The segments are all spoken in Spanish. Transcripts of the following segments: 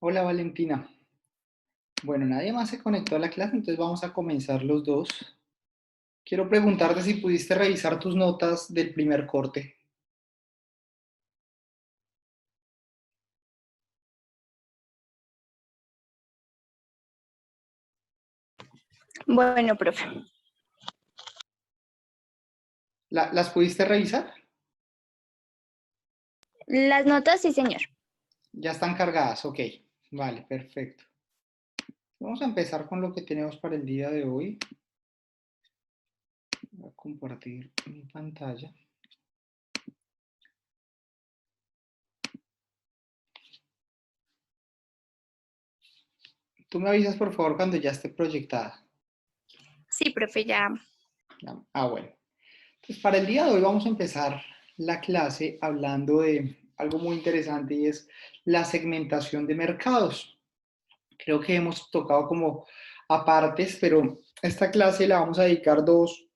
Hola Valentina. Bueno, nadie más se conectó a la clase, entonces vamos a comenzar los dos. Quiero preguntarte si pudiste revisar tus notas del primer corte. Bueno, profe. ¿Las pudiste revisar? Las notas, sí, señor. Ya están cargadas, ok. Vale, perfecto. Vamos a empezar con lo que tenemos para el día de hoy. Voy a compartir mi pantalla. Tú me avisas por favor cuando ya esté proyectada. Sí, profe, ya. Bueno. Pues para el día de hoy vamos a empezar la clase hablando de algo muy interesante y es la segmentación de mercados. Creo que hemos tocado como apartes, pero esta clase la vamos a dedicar 2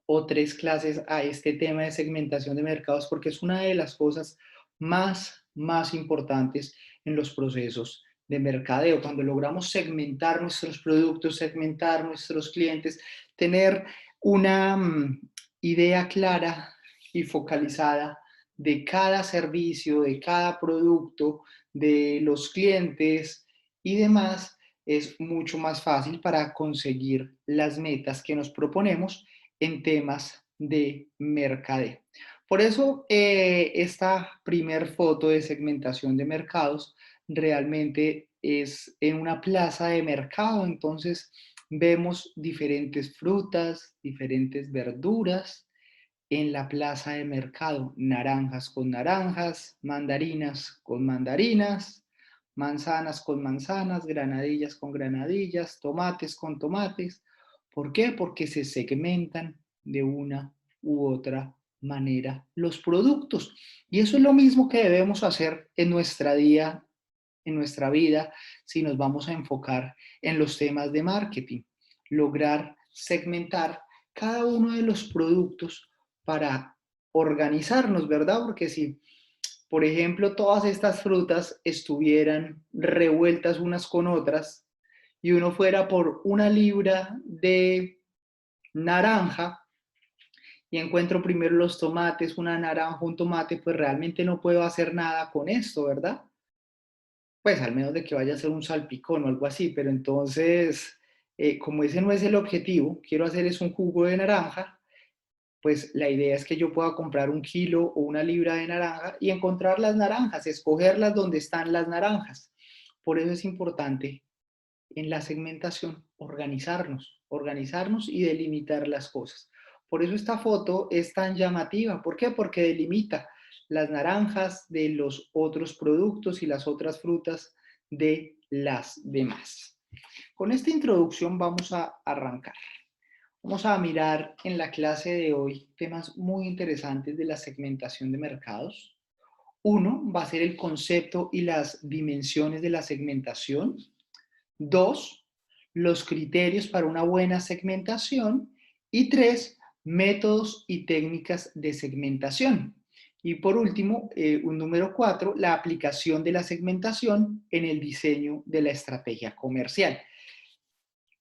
o 3 clases a este tema de segmentación de mercados porque es una de las cosas más importantes en los procesos de mercadeo. Cuando logramos segmentar nuestros productos, segmentar nuestros clientes, tener una idea clara y focalizada de cada servicio, de cada producto, de los clientes y demás, es mucho más fácil para conseguir las metas que nos proponemos en temas de mercadeo. Por eso, esta primer foto de segmentación de mercados realmente es en una plaza de mercado, entonces vemos diferentes frutas, diferentes verduras en la plaza de mercado, naranjas con naranjas, mandarinas con mandarinas, manzanas con manzanas, granadillas con granadillas, tomates con tomates. ¿Por qué? Porque se segmentan de una u otra manera los productos. Y eso es lo mismo que debemos hacer en en nuestra vida, si nos vamos a enfocar en los temas de marketing. Lograr segmentar cada uno de los productos para organizarnos, ¿verdad? Porque si, por ejemplo, todas estas frutas estuvieran revueltas unas con otras y uno fuera por una libra de naranja y encuentro primero los tomates, una naranja, un tomate, pues realmente no puedo hacer nada con esto, ¿verdad? Pues al menos de que vaya a ser un salpicón o algo así, pero entonces, como ese no es el objetivo, quiero hacer es un jugo de naranja, pues la idea es que yo pueda comprar 1 kilo o una libra de naranja y encontrar las naranjas, escogerlas donde están las naranjas. Por eso es importante en la segmentación organizarnos y delimitar las cosas. Por eso esta foto es tan llamativa. ¿Por qué? Porque delimita las naranjas de los otros productos y las otras frutas de las demás. Con esta introducción vamos a arrancar. Vamos a mirar en la clase de hoy temas muy interesantes de la segmentación de mercados. Uno va a ser el concepto y las dimensiones de la segmentación. 2, los criterios para una buena segmentación. Y 3, métodos y técnicas de segmentación. Y por último, un número 4, la aplicación de la segmentación en el diseño de la estrategia comercial.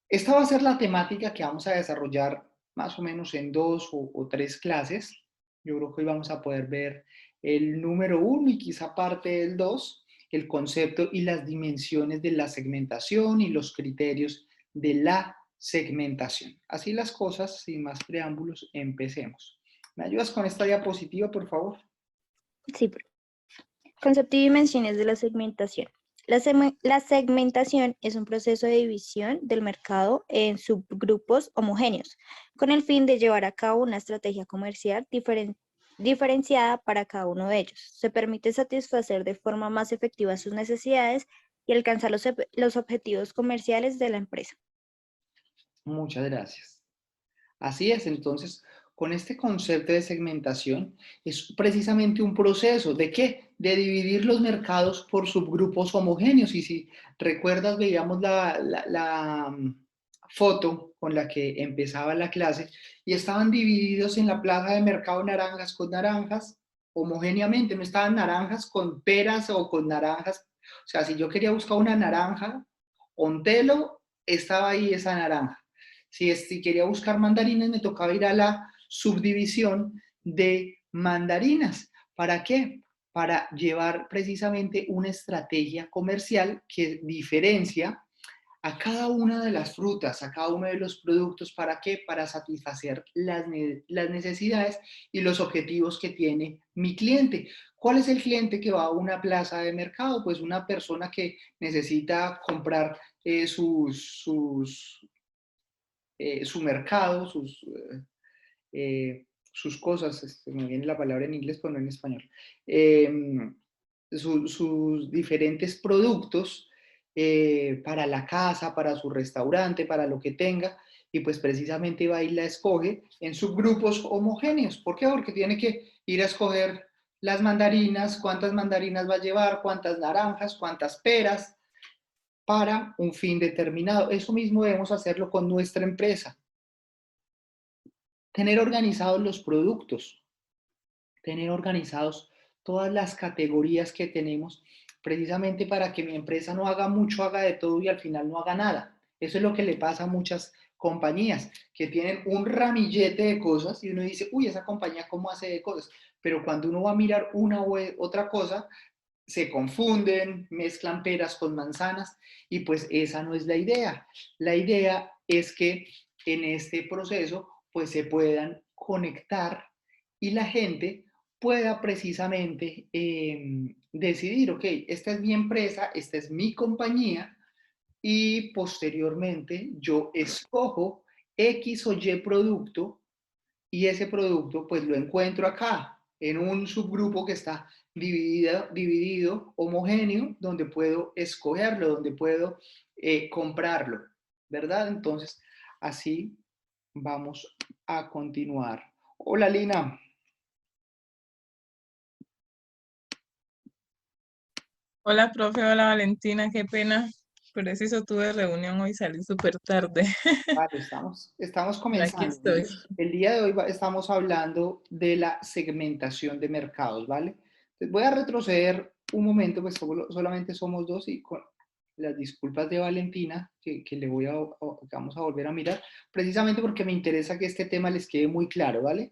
Esta va a ser la temática que vamos a desarrollar más o menos en 2 o 3 clases. Yo creo que hoy vamos a poder ver el número 1 y quizá parte del 2, el concepto y las dimensiones de la segmentación y los criterios de la segmentación. Así las cosas, sin más preámbulos, empecemos. ¿Me ayudas con esta diapositiva, por favor? Sí, profe. Concepto y dimensiones de la segmentación. La segmentación es un proceso de división del mercado en subgrupos homogéneos, con el fin de llevar a cabo una estrategia comercial diferenciada para cada uno de ellos. Se permite satisfacer de forma más efectiva sus necesidades y alcanzar los objetivos comerciales de la empresa. Muchas gracias. Así es, entonces, con este concepto de segmentación es precisamente un proceso de qué? De dividir los mercados por subgrupos homogéneos. Y si recuerdas, veíamos la foto con la que empezaba la clase y estaban divididos en la plaza de mercado naranjas con naranjas, homogéneamente, no estaban naranjas con peras o con naranjas. O sea, si yo quería buscar una naranja, Ontelo, estaba ahí esa naranja. Si quería buscar mandarinas, me tocaba ir a la subdivisión de mandarinas. ¿Para qué? Para llevar precisamente una estrategia comercial que diferencia a cada una de las frutas, a cada uno de los productos. ¿Para qué? Para satisfacer las necesidades y los objetivos que tiene mi cliente. ¿Cuál es el cliente que va a una plaza de mercado? Pues una persona que necesita comprar su mercado, sus cosas, me viene la palabra en inglés, pero no en español, sus diferentes productos para la casa, para su restaurante, para lo que tenga, y pues precisamente va y la escoge en subgrupos homogéneos. ¿Por qué? Porque tiene que ir a escoger las mandarinas, cuántas mandarinas va a llevar, cuántas naranjas, cuántas peras, para un fin determinado. Eso mismo debemos hacerlo con nuestra empresa. Tener organizados los productos, tener organizados todas las categorías que tenemos, precisamente para que mi empresa no haga mucho, haga de todo y al final no haga nada. Eso es lo que le pasa a muchas compañías, que tienen un ramillete de cosas y uno dice, uy, esa compañía cómo hace de cosas. Pero cuando uno va a mirar una u otra cosa, se confunden, mezclan peras con manzanas y pues esa no es la idea. La idea es que en este proceso pues se puedan conectar y la gente pueda precisamente decidir, ok, esta es mi empresa, esta es mi compañía y posteriormente yo escojo X o Y producto y ese producto pues lo encuentro acá en un subgrupo que está dividido homogéneo, donde puedo escogerlo, donde puedo comprarlo, ¿verdad? Entonces, así vamos a continuar. Hola, Lina. Hola, profe, hola Valentina, qué pena. Preciso tuve reunión hoy, salí súper tarde. Vale, estamos Pero aquí comenzando. estoy. El día de hoy estamos hablando de la segmentación de mercados, ¿vale? Entonces voy a retroceder un momento, pues solamente somos dos y con las disculpas de Valentina, que le vamos a volver a mirar, precisamente porque me interesa que este tema les quede muy claro, ¿vale?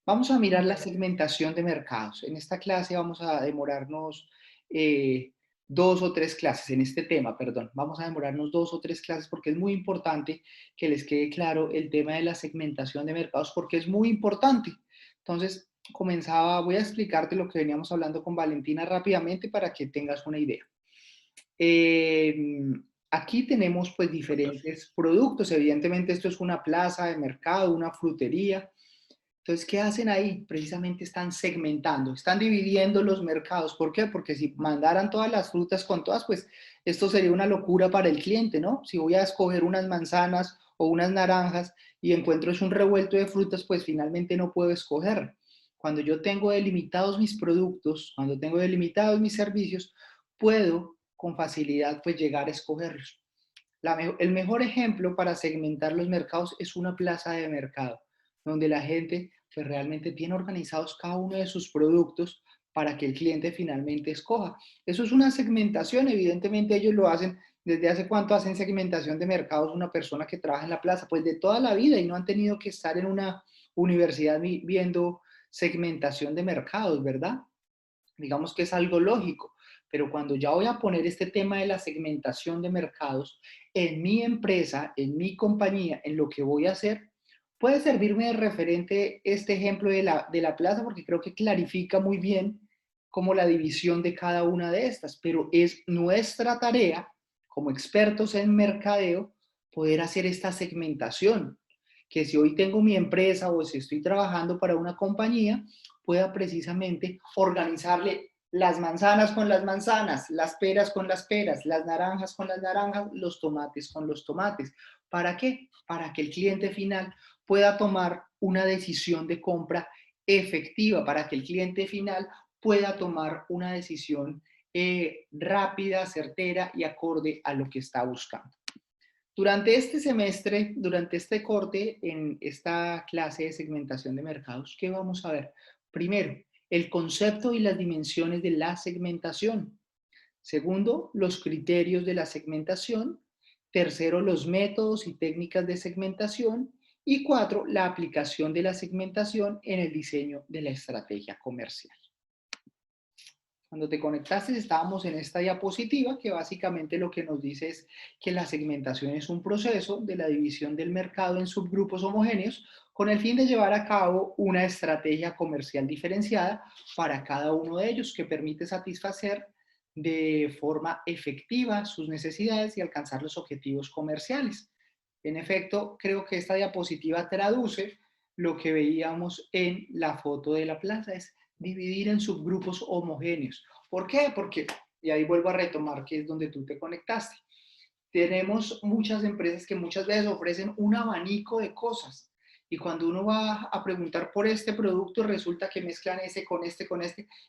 Vamos a mirar la Bueno, segmentación de mercados. En esta clase vamos a demorarnos eh, 2 o 3 clases, en este tema, perdón. Vamos a demorarnos 2 o 3 clases porque es muy importante que les quede claro el tema de la segmentación de mercados porque es muy importante. Entonces, voy a explicarte lo que veníamos hablando con Valentina rápidamente para que tengas una idea. Eh, Aquí tenemos pues diferentes productos. Evidentemente esto es una plaza de mercado, una frutería. Entonces, ¿qué hacen ahí? Precisamente están segmentando, están dividiendo los mercados. ¿Por qué? Porque si mandaran todas las frutas con todas, pues esto sería una locura para el cliente, ¿no? Si voy a escoger unas manzanas o unas naranjas y encuentro es un revuelto de frutas, pues finalmente no puedo escoger. Cuando yo tengo delimitados mis productos, cuando tengo delimitados mis servicios, puedo con facilidad pues llegar a escogerlos. El mejor ejemplo para segmentar los mercados es una plaza de mercado, donde la gente pues, realmente tiene organizados cada uno de sus productos para que el cliente finalmente escoja. Eso es una segmentación, evidentemente ellos lo hacen. ¿Desde hace cuánto hacen segmentación de mercados una persona que trabaja en la plaza? Pues de toda la vida y no han tenido que estar en una universidad viendo segmentación de mercados, ¿verdad? Digamos que es algo lógico, pero cuando ya voy a poner este tema de la segmentación de mercados en mi empresa, en mi compañía, en lo que voy a hacer, puede servirme de referente este ejemplo de la plaza porque creo que clarifica muy bien como la división de cada una de estas, pero es nuestra tarea como expertos en mercadeo poder hacer esta segmentación, que si hoy tengo mi empresa o si estoy trabajando para una compañía, pueda precisamente organizarle las manzanas con las manzanas, las peras con las peras, las naranjas con las naranjas, los tomates con los tomates. ¿Para qué? Para que el cliente final pueda tomar una decisión de compra efectiva, para que el cliente final pueda tomar una decisión rápida, certera y acorde a lo que está buscando. Durante este semestre, durante este corte, en esta clase de segmentación de mercados, ¿qué vamos a ver? Primero, el concepto y las dimensiones de la segmentación. Segundo, los criterios de la segmentación. Tercero, los métodos y técnicas de segmentación. Y 4, la aplicación de la segmentación en el diseño de la estrategia comercial. Cuando te conectaste estábamos en esta diapositiva que básicamente lo que nos dice es que la segmentación es un proceso de la división del mercado en subgrupos homogéneos con el fin de llevar a cabo una estrategia comercial diferenciada para cada uno de ellos que permite satisfacer de forma efectiva sus necesidades y alcanzar los objetivos comerciales. En efecto, creo que esta diapositiva traduce lo que veíamos en la foto de la plaza, es dividir en subgrupos homogéneos. ¿Por qué? Porque, y ahí vuelvo a retomar que es donde tú te conectaste, tenemos muchas empresas que muchas veces ofrecen un abanico de cosas y cuando uno va a preguntar por este producto resulta que mezclan ese con este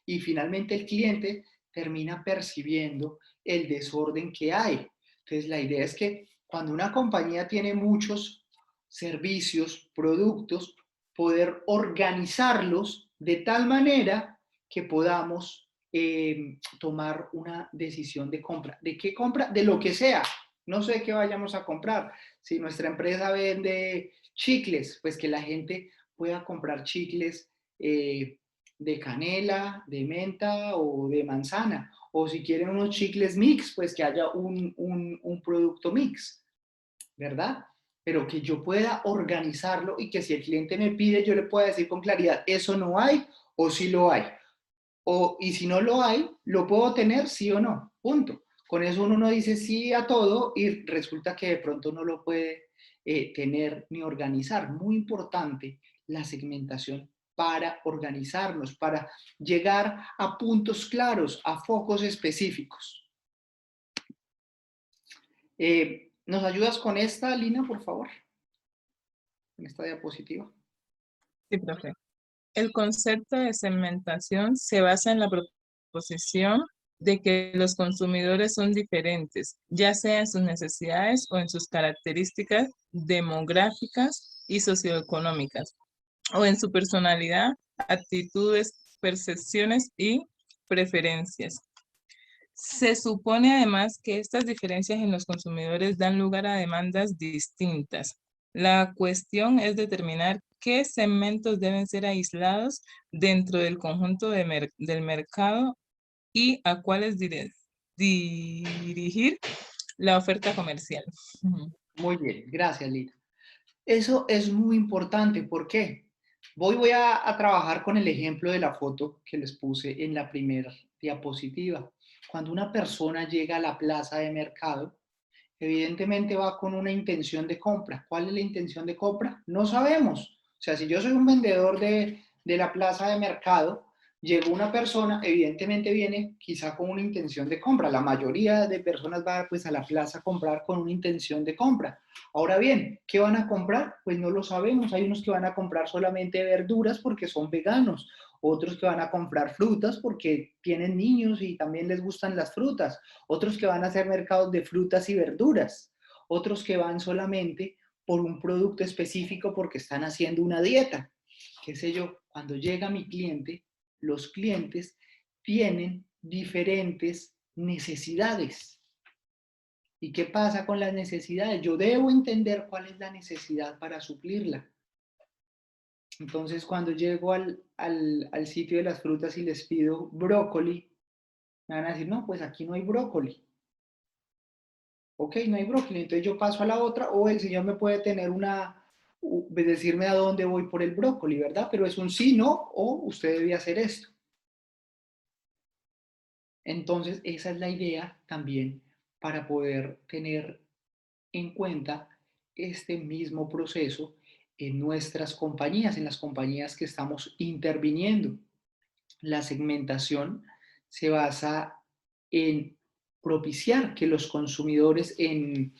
y finalmente el cliente termina percibiendo el desorden que hay. Entonces la idea es que cuando una compañía tiene muchos servicios, productos, poder organizarlos de tal manera que podamos tomar una decisión de compra. ¿De qué compra? De lo que sea. No sé qué vayamos a comprar. Si nuestra empresa vende chicles, pues que la gente pueda comprar chicles de canela, de menta o de manzana. O si quieren unos chicles mix, pues que haya un producto mix, ¿verdad? Pero que yo pueda organizarlo y que si el cliente me pide, yo le pueda decir con claridad, eso no hay o sí lo hay. Y si no lo hay, ¿lo puedo tener sí o no? Punto. Con eso uno no dice sí a todo y resulta que de pronto no lo puede tener ni organizar. Muy importante la segmentación para organizarnos, para llegar a puntos claros, a focos específicos. ¿Nos ayudas con esta, Lina, por favor? En esta diapositiva. Sí, profe. El concepto de segmentación se basa en la proposición de que los consumidores son diferentes, ya sea en sus necesidades o en sus características demográficas y socioeconómicas, o en su personalidad, actitudes, percepciones y preferencias. Se supone además que estas diferencias en los consumidores dan lugar a demandas distintas. La cuestión es determinar qué segmentos deben ser aislados dentro del conjunto del mercado y a cuáles dirigir la oferta comercial. Muy bien, gracias, Lina. Eso es muy importante. ¿Por qué? Voy a trabajar con el ejemplo de la foto que les puse en la primera diapositiva. Cuando una persona llega a la plaza de mercado, evidentemente va con una intención de compra. ¿Cuál es la intención de compra? No sabemos. O sea, si yo soy un vendedor de la plaza de mercado, llegó una persona, evidentemente viene quizá con una intención de compra. La mayoría de personas va pues a la plaza a comprar con una intención de compra. Ahora bien, ¿qué van a comprar? Pues no lo sabemos. Hay unos que van a comprar solamente verduras porque son veganos, otros que van a comprar frutas porque tienen niños y también les gustan las frutas, otros que van a hacer mercados de frutas y verduras, otros que van solamente por un producto específico porque están haciendo una dieta. Qué sé yo, cuando llega mi cliente, los clientes tienen diferentes necesidades. ¿Y qué pasa con las necesidades? Yo debo entender cuál es la necesidad para suplirla. Entonces, cuando llego al sitio de las frutas y les pido brócoli, me van a decir, no, pues aquí no hay brócoli. Ok, no hay brócoli, entonces yo paso a la otra, o el señor me puede tener decirme a dónde voy por el brócoli, ¿verdad? Pero es un sí, no, o usted debe hacer esto. Entonces, esa es la idea también para poder tener en cuenta este mismo proceso en nuestras compañías, en las compañías que estamos interviniendo. La segmentación se basa en propiciar que los consumidores, en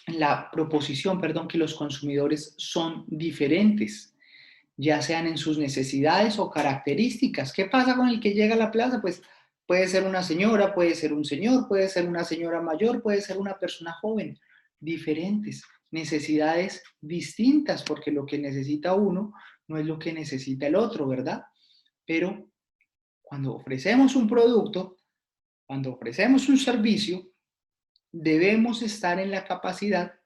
la proposición, perdón, que los consumidores son diferentes, ya sean en sus necesidades o características. ¿Qué pasa con el que llega a la plaza? Pues puede ser una señora, puede ser un señor, puede ser una señora mayor, puede ser una persona joven, diferentes, necesidades distintas, porque lo que necesita uno no es lo que necesita el otro, ¿verdad? Pero cuando ofrecemos un producto, cuando ofrecemos un servicio, debemos estar en la capacidad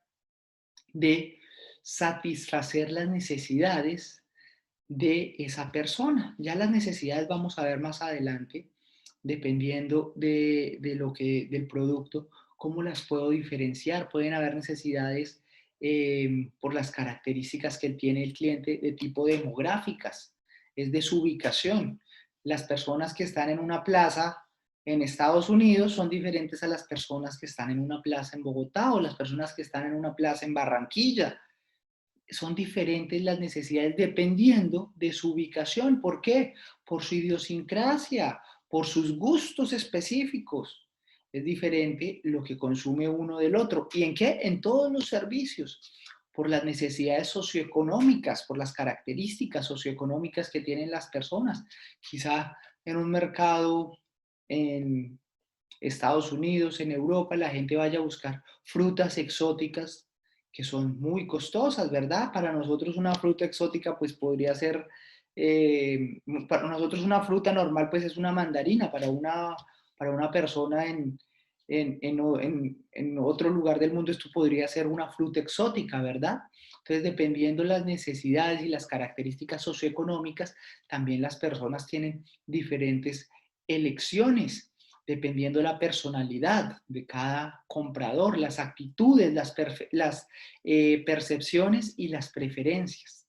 de satisfacer las necesidades de esa persona. Ya las necesidades vamos a ver más adelante, dependiendo del producto, cómo las puedo diferenciar. Pueden haber necesidades por las características que tiene el cliente de tipo demográficas, es de su ubicación. Las personas que están en una plaza en Estados Unidos son diferentes a las personas que están en una plaza en Bogotá o las personas que están en una plaza en Barranquilla. Son diferentes las necesidades dependiendo de su ubicación. ¿Por qué? Por su idiosincrasia, por sus gustos específicos. Es diferente lo que consume uno del otro. ¿Y en qué? En todos los servicios. Por las necesidades socioeconómicas, por las características socioeconómicas que tienen las personas. Quizá en un mercado en Estados Unidos, en Europa, la gente vaya a buscar frutas exóticas que son muy costosas, ¿verdad? Para nosotros una fruta exótica pues podría ser, para nosotros una fruta normal pues es una mandarina, para una persona en otro lugar del mundo esto podría ser una fruta exótica, ¿verdad? Entonces, dependiendo las necesidades y las características socioeconómicas, también las personas tienen diferentes elecciones dependiendo de la personalidad de cada comprador, las actitudes, las percepciones y las preferencias.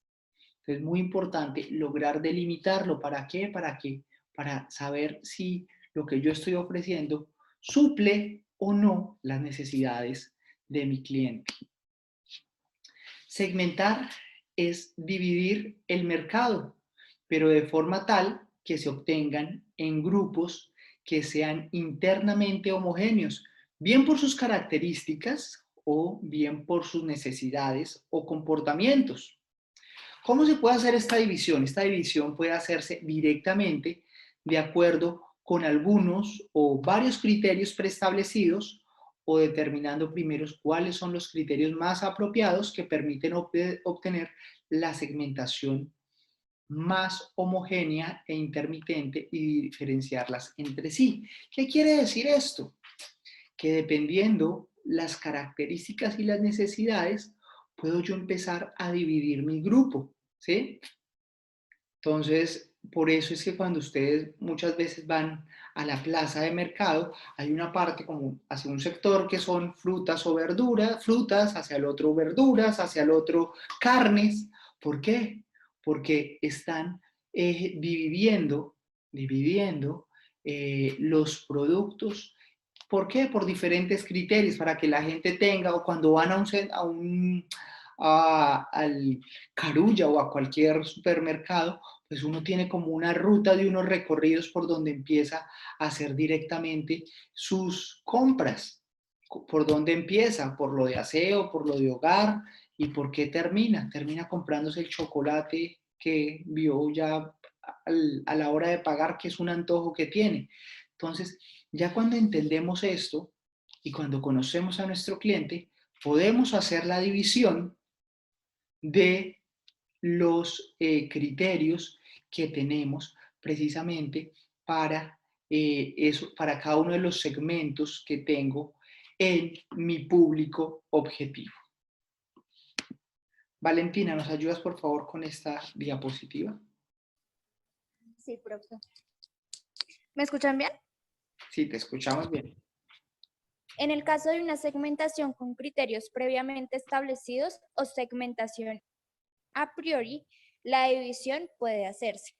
Entonces, es muy importante lograr delimitarlo. ¿Para qué? Para saber si lo que yo estoy ofreciendo suple o no las necesidades de mi cliente. Segmentar es dividir el mercado, pero de forma tal que se obtengan en grupos que sean internamente homogéneos, bien por sus características o bien por sus necesidades o comportamientos. ¿Cómo se puede hacer esta división? Esta división puede hacerse directamente de acuerdo con algunos o varios criterios preestablecidos o determinando primero cuáles son los criterios más apropiados que permiten obtener la segmentación más homogénea e intermitente y diferenciarlas entre sí. ¿Qué quiere decir esto? Que dependiendo las características y las necesidades, puedo yo empezar a dividir mi grupo, ¿sí? Entonces, por eso es que cuando ustedes muchas veces van a la plaza de mercado, hay una parte como hacia un sector que son frutas o verduras, frutas, hacia el otro verduras, hacia el otro carnes. ¿Por qué? Porque están dividiendo los productos. ¿Por qué? Por diferentes criterios, para que la gente tenga, o cuando van al Carulla o a cualquier supermercado, pues uno tiene como una ruta de unos recorridos por donde empieza a hacer directamente sus compras. ¿Por dónde empieza? Por lo de aseo, por lo de hogar, y ¿por qué termina? Termina comprándose el chocolate que vio ya a la hora de pagar, que es un antojo que tiene. Entonces, ya cuando entendemos esto y cuando conocemos a nuestro cliente, podemos hacer la división de los criterios que tenemos precisamente para para cada uno de los segmentos que tengo en mi público objetivo. Valentina, ¿nos ayudas por favor con esta diapositiva? Sí, profe. ¿Me escuchan bien? Sí, te escuchamos bien. En el caso de una segmentación con criterios previamente establecidos o segmentación a priori, la división puede hacerse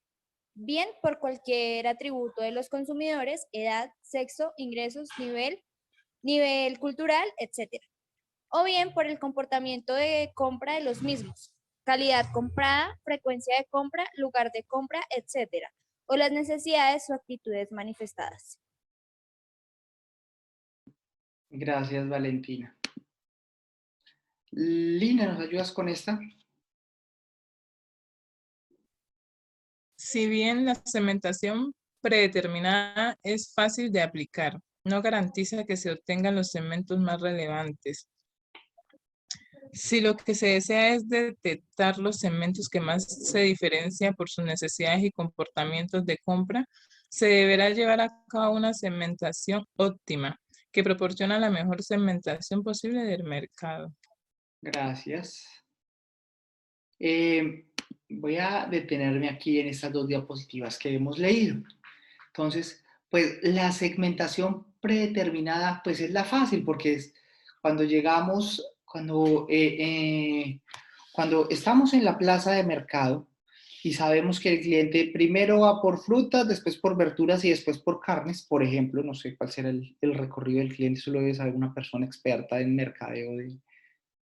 bien por cualquier atributo de los consumidores, edad, sexo, ingresos, nivel cultural, etc. O bien por el comportamiento de compra de los mismos, calidad comprada, frecuencia de compra, lugar de compra, etc. O las necesidades o actitudes manifestadas. Gracias, Valentina. Lina, ¿nos ayudas con esta? Si bien la segmentación predeterminada es fácil de aplicar, no garantiza que se obtengan los segmentos más relevantes. Si lo que se desea es detectar los segmentos que más se diferencian por sus necesidades y comportamientos de compra, se deberá llevar a cabo una segmentación óptima que proporciona la mejor segmentación posible del mercado. Gracias. Eh, Voy a detenerme aquí en estas dos diapositivas que hemos leído. Entonces, pues la segmentación predeterminada, pues es la fácil, porque es cuando llegamos, cuando estamos en la plaza de mercado y sabemos que el cliente primero va por frutas, después por verduras y después por carnes, por ejemplo, no sé cuál será el recorrido del cliente, eso lo debe saber una persona experta en mercadeo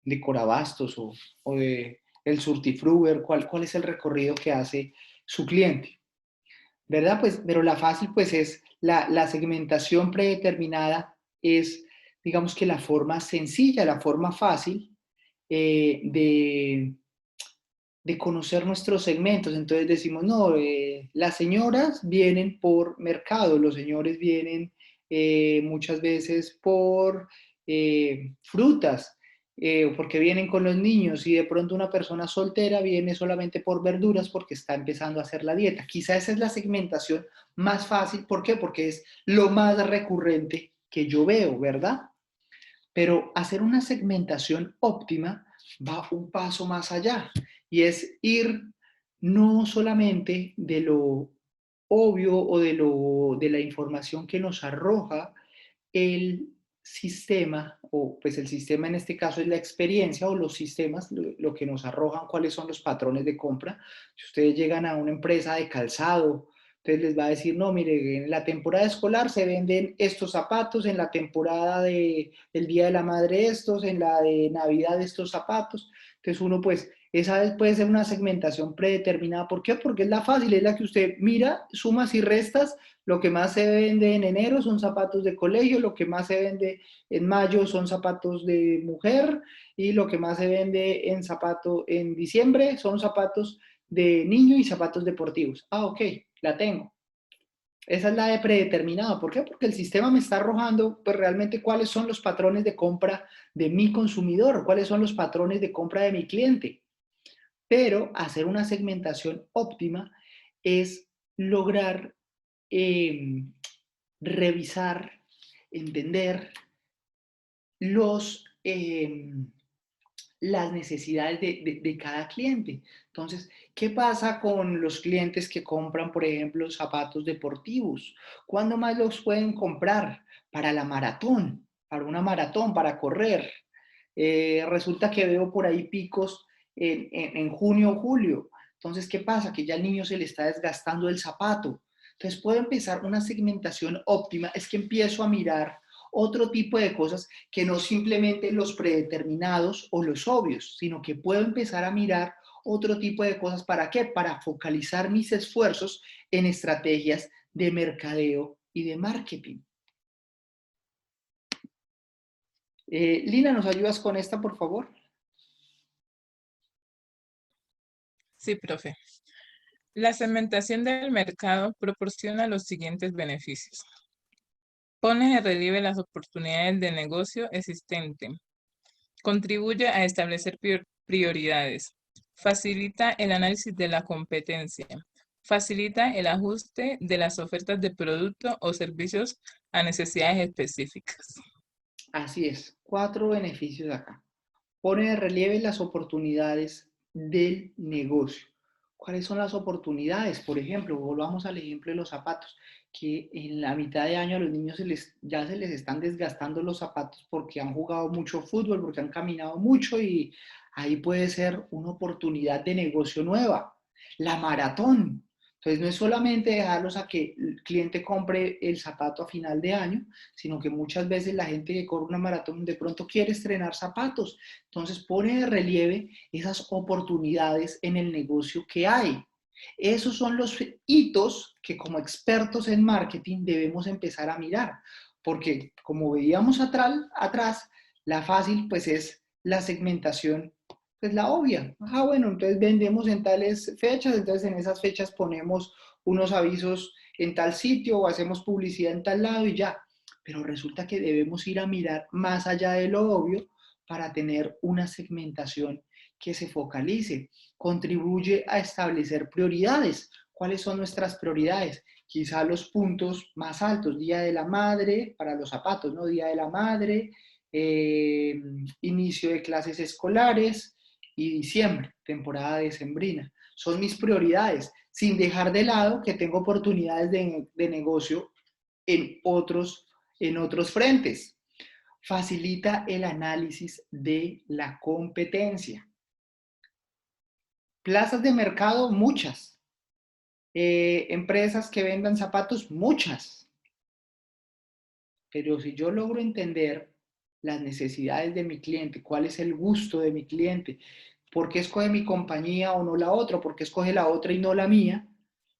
de Corabastos o de el Surtifruber, cuál es el recorrido que hace su cliente. ¿Verdad? Pues, pero la fácil, pues, es la segmentación predeterminada, es, digamos que la forma sencilla, la forma fácil de conocer nuestros segmentos. Entonces decimos, no, las señoras vienen por mercado, los señores vienen muchas veces por frutas, porque vienen con los niños, y de pronto una persona soltera viene solamente por verduras porque está empezando a hacer la dieta. Quizá esa es la segmentación más fácil. ¿Por qué? Porque es lo más recurrente que yo veo, ¿verdad? Pero hacer una segmentación óptima va un paso más allá, y es ir no solamente de lo obvio o de la información que nos arroja el sistema, o pues el sistema en este caso es la experiencia, o los sistemas, lo que nos arrojan cuáles son los patrones de compra. Si ustedes llegan a una empresa de calzado, entonces les va a decir, no, mire, en la temporada escolar se venden estos zapatos, en la temporada del Día de la Madre estos, en la de Navidad estos zapatos. Entonces uno pues, esa puede ser una segmentación predeterminada. ¿Por qué? Porque es la fácil, es la que usted mira, sumas y restas. Lo que más se vende en enero son zapatos de colegio, lo que más se vende en mayo son zapatos de mujer, y lo que más se vende en diciembre son zapatos de niño y zapatos deportivos. Ah, ok, la tengo. Esa es la de predeterminado. ¿Por qué? Porque el sistema me está arrojando pues realmente cuáles son los patrones de compra de mi consumidor, cuáles son los patrones de compra de mi cliente. Pero hacer una segmentación óptima es lograr eh, revisar, entender los, las necesidades de cada cliente. Entonces, ¿qué pasa con los clientes que compran, por ejemplo, zapatos deportivos? ¿Cuándo más los pueden comprar? Para la maratón, para una maratón, para correr. Resulta que veo por ahí picos en junio o julio. Entonces, ¿qué pasa? Que ya al niño se le está desgastando el zapato. Entonces, puedo empezar una segmentación óptima, es que empiezo a mirar otro tipo de cosas que no simplemente los predeterminados o los obvios, sino que puedo empezar a mirar otro tipo de cosas. ¿Para qué? Para focalizar mis esfuerzos en estrategias de mercadeo y de marketing. Lina, ¿nos ayudas con esta, por favor? Sí, profe. La segmentación del mercado proporciona los siguientes beneficios. Pone en relieve las oportunidades de negocio existente. Contribuye a establecer prioridades. Facilita el análisis de la competencia. Facilita el ajuste de las ofertas de producto o servicios a necesidades específicas. Así es, 4 beneficios acá. Pone de relieve las oportunidades del negocio. ¿Cuáles son las oportunidades? Por ejemplo, volvamos al ejemplo de los zapatos, que en la mitad de año a los niños ya se les están desgastando los zapatos porque han jugado mucho fútbol, porque han caminado mucho, y ahí puede ser una oportunidad de negocio nueva. La maratón. Entonces no es solamente dejarlos a que el cliente compre el zapato a final de año, sino que muchas veces la gente que corre una maratón de pronto quiere estrenar zapatos. Entonces pone de relieve esas oportunidades en el negocio que hay. Esos son los hitos que como expertos en marketing debemos empezar a mirar, porque como veíamos atrás, la fácil pues es la segmentación, pues la obvia. Ah, bueno, entonces vendemos en tales fechas, entonces en esas fechas ponemos unos avisos en tal sitio o hacemos publicidad en tal lado y ya. Pero resulta que debemos ir a mirar más allá de lo obvio, para tener una segmentación que se focalice. Contribuye a establecer prioridades. ¿Cuáles son nuestras prioridades? Quizá los puntos más altos, Día de la Madre, para los zapatos, ¿no? Día de la Madre, inicio de clases escolares y diciembre, temporada decembrina. Son mis prioridades, sin dejar de lado que tengo oportunidades de negocio en otros frentes. Facilita el análisis de la competencia. Plazas de mercado, muchas. Empresas que vendan zapatos, muchas. Pero si yo logro entender las necesidades de mi cliente, cuál es el gusto de mi cliente, por qué escoge mi compañía o no la otra, por qué escoge la otra y no la mía,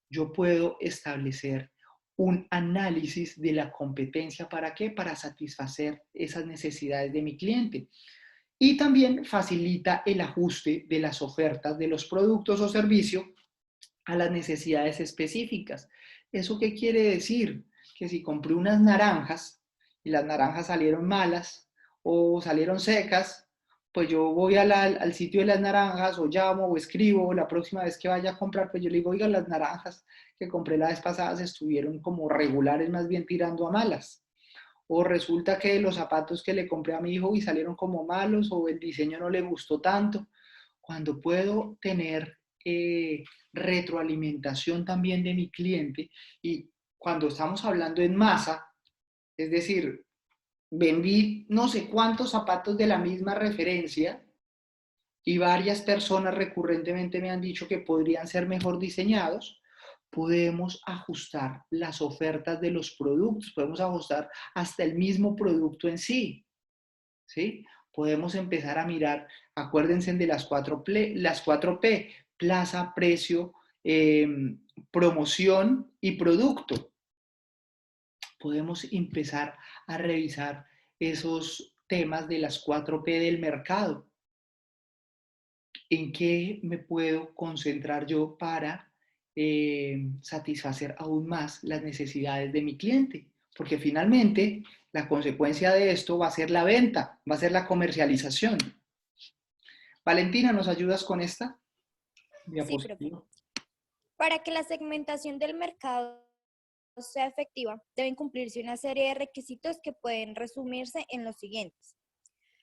yo puedo establecer un análisis de la competencia. ¿Para qué? Para satisfacer esas necesidades de mi cliente. Y también facilita el ajuste de las ofertas de los productos o servicios a las necesidades específicas. ¿Eso qué quiere decir? Que si compré unas naranjas y las naranjas salieron malas o salieron secas, pues yo voy al sitio de las naranjas o llamo o escribo, la próxima vez que vaya a comprar, pues yo le digo, oiga, las naranjas que compré la vez pasada estuvieron como regulares, más bien tirando a malas. O resulta que los zapatos que le compré a mi hijo y salieron como malos o el diseño no le gustó tanto. Cuando puedo tener retroalimentación también de mi cliente, y cuando estamos hablando en masa, es decir, vendí no sé cuántos zapatos de la misma referencia y varias personas recurrentemente me han dicho que podrían ser mejor diseñados, podemos ajustar las ofertas de los productos, podemos ajustar hasta el mismo producto en sí, ¿sí? Podemos empezar a mirar, acuérdense de las 4P, plaza, precio, promoción y producto. Podemos empezar a revisar esos temas de las 4P del mercado. ¿En qué me puedo concentrar yo para satisfacer aún más las necesidades de mi cliente? Porque finalmente la consecuencia de esto va a ser la venta, va a ser la comercialización. Valentina, ¿nos ayudas con esta Sí, profe. diapositiva? Para que la segmentación del mercado sea efectiva, deben cumplirse una serie de requisitos que pueden resumirse en los siguientes.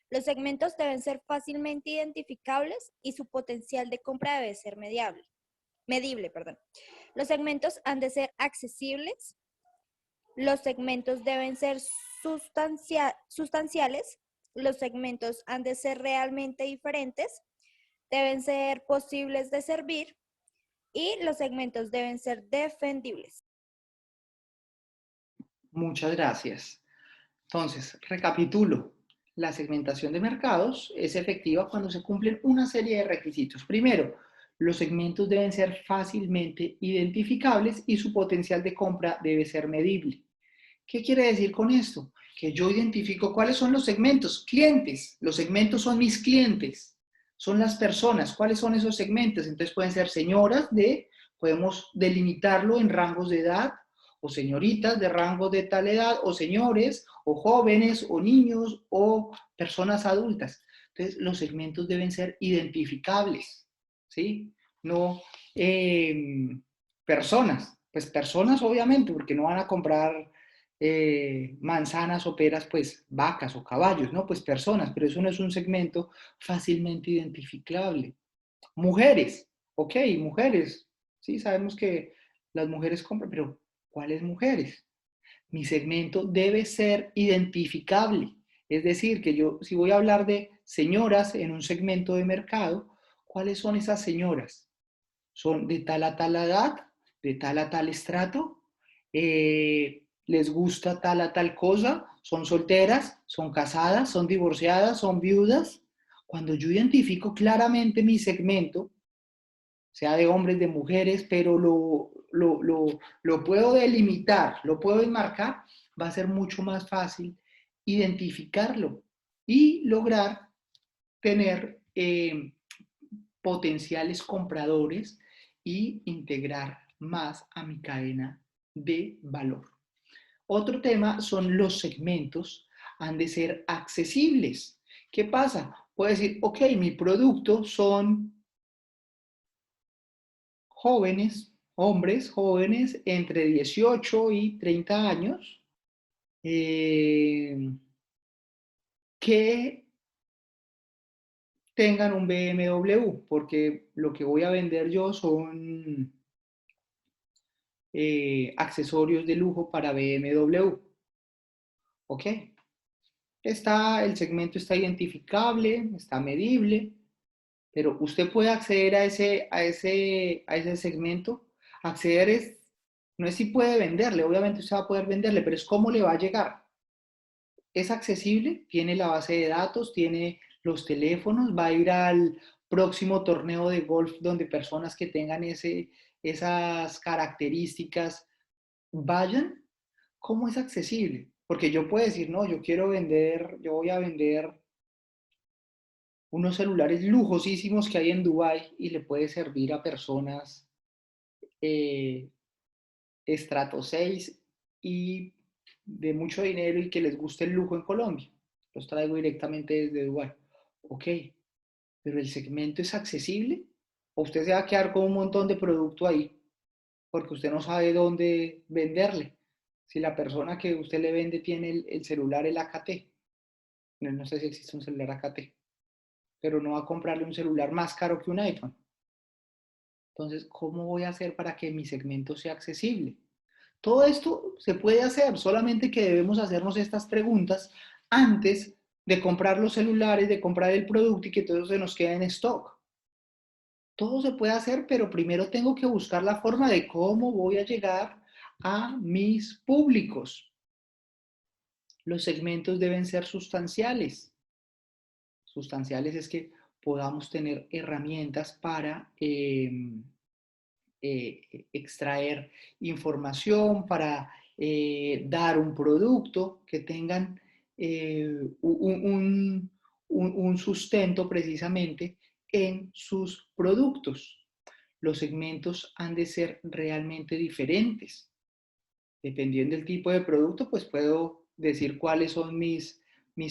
Los segmentos deben ser fácilmente identificables y su potencial de compra debe ser medible. Los segmentos han de ser accesibles, los segmentos deben ser sustanciales, los segmentos han de ser realmente diferentes, deben ser posibles de servir y los segmentos deben ser defendibles. Muchas gracias. Entonces, recapitulo. La segmentación de mercados es efectiva cuando se cumplen una serie de requisitos. Primero, los segmentos deben ser fácilmente identificables y su potencial de compra debe ser medible. ¿Qué quiere decir con esto? Que yo identifico cuáles son los segmentos. Clientes. Los segmentos son mis clientes. Son las personas. ¿Cuáles son esos segmentos? Entonces pueden ser señoras podemos delimitarlo en rangos de edad, o señoritas de rango de tal edad, o señores, o jóvenes, o niños, o personas adultas. Entonces, los segmentos deben ser identificables, ¿sí? No personas. Pues personas, obviamente, porque no van a comprar manzanas o peras, pues vacas o caballos, ¿no? Pues personas, pero eso no es un segmento fácilmente identificable. Mujeres, ok, mujeres, sí, sabemos que las mujeres compran, pero ¿cuáles mujeres? Mi segmento debe ser identificable. Es decir, que yo, si voy a hablar de señoras en un segmento de mercado, ¿cuáles son esas señoras? ¿Son de tal a tal edad? ¿De tal a tal estrato? ¿Les gusta tal a tal cosa? ¿Son solteras? ¿Son casadas? ¿Son divorciadas? ¿Son viudas? Cuando yo identifico claramente mi segmento, sea de hombres, de mujeres, pero lo puedo delimitar, lo puedo enmarcar, va a ser mucho más fácil identificarlo y lograr tener potenciales compradores y integrar más a mi cadena de valor. Otro tema son los segmentos, han de ser accesibles. ¿Qué pasa? Puedo decir, ok, mi producto son jóvenes, hombres jóvenes entre 18 y 30 años, que tengan un BMW, porque lo que voy a vender yo son accesorios de lujo para BMW. ¿Ok? El segmento está identificable, está medible, pero usted puede acceder a ese segmento. Acceder no es si puede venderle, obviamente usted va a poder venderle, pero es cómo le va a llegar. Es accesible, tiene la base de datos, tiene los teléfonos, va a ir al próximo torneo de golf donde personas que tengan esas características vayan. ¿Cómo es accesible? Porque yo puedo decir, no, yo voy a vender unos celulares lujosísimos que hay en Dubái y le puede servir a personas eh, estrato 6 y de mucho dinero y que les guste el lujo en Colombia. Los traigo directamente desde Dubái. Ok, pero el segmento es accesible o usted se va a quedar con un montón de producto ahí porque usted no sabe dónde venderle. Si la persona que usted le vende tiene el celular, el AKT, no sé si existe un celular AKT, pero no va a comprarle un celular más caro que un iPhone. Entonces, ¿cómo voy a hacer para que mi segmento sea accesible? Todo esto se puede hacer, solamente que debemos hacernos estas preguntas antes de comprar los celulares, de comprar el producto y que todo se nos quede en stock. Todo se puede hacer, pero primero tengo que buscar la forma de cómo voy a llegar a mis públicos. Los segmentos deben ser sustanciales. Sustanciales es que podamos tener herramientas para extraer información, para dar un producto, que tengan un sustento precisamente en sus productos. Los segmentos han de ser realmente diferentes. Dependiendo del tipo de producto, pues puedo decir cuáles son mis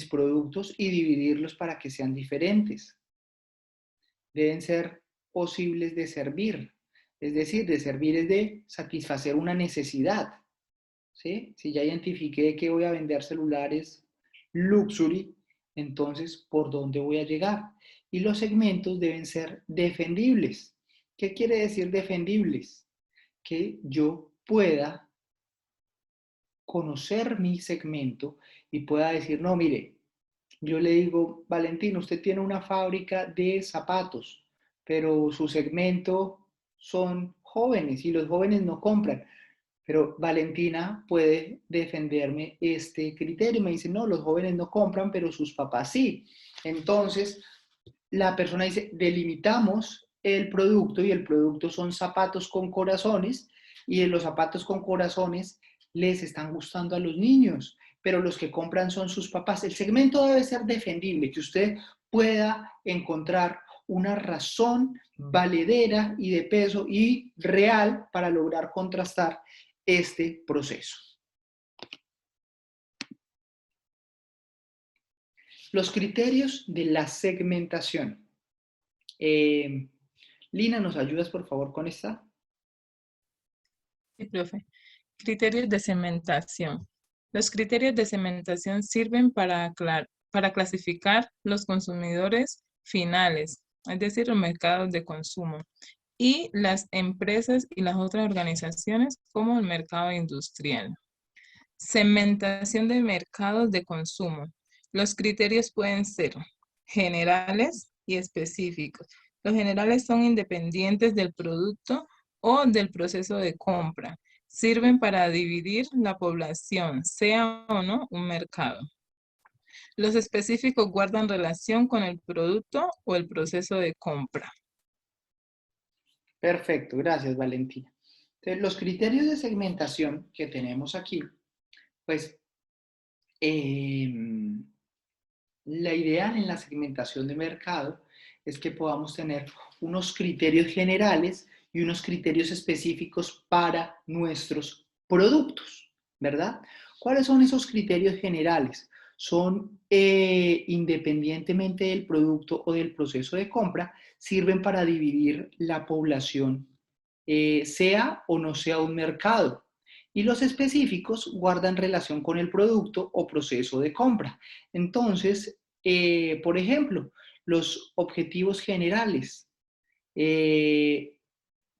productos y dividirlos para que sean diferentes. Deben ser posibles de servir. Es decir, de servir es de satisfacer una necesidad. ¿Sí? Si ya identifiqué que voy a vender celulares luxury, entonces, ¿por dónde voy a llegar? Y los segmentos deben ser defendibles. ¿Qué quiere decir defendibles? Que yo pueda conocer mi segmento y pueda decir, no, mire, yo le digo, Valentín, usted tiene una fábrica de zapatos, pero su segmento son jóvenes y los jóvenes no compran. Pero Valentina puede defenderme este criterio. Me dice, no, los jóvenes no compran, pero sus papás sí. Entonces, la persona dice, delimitamos el producto y el producto son zapatos con corazones y los zapatos con corazones les están gustando a los niños, pero los que compran son sus papás. El segmento debe ser defendible, que usted pueda encontrar una razón valedera y de peso y real para lograr contrastar este proceso. Los criterios de la segmentación. Lina, ¿nos ayudas por favor con esta? Sí, profe. Criterios de segmentación. Los criterios de segmentación sirven para clasificar los consumidores finales, es decir, los mercados de consumo, y las empresas y las otras organizaciones como el mercado industrial. Segmentación de mercados de consumo. Los criterios pueden ser generales y específicos. Los generales son independientes del producto o del proceso de compra. Sirven para dividir la población, sea o no un mercado. Los específicos guardan relación con el producto o el proceso de compra. Perfecto, gracias Valentina. Entonces, los criterios de segmentación que tenemos aquí, pues la idea en la segmentación de mercado es que podamos tener unos criterios generales y unos criterios específicos para nuestros productos, ¿verdad? ¿Cuáles son esos criterios generales? son independientemente del producto o del proceso de compra, sirven para dividir la población, sea o no sea un mercado. Y los específicos guardan relación con el producto o proceso de compra. Entonces, por ejemplo, los objetivos generales. Eh,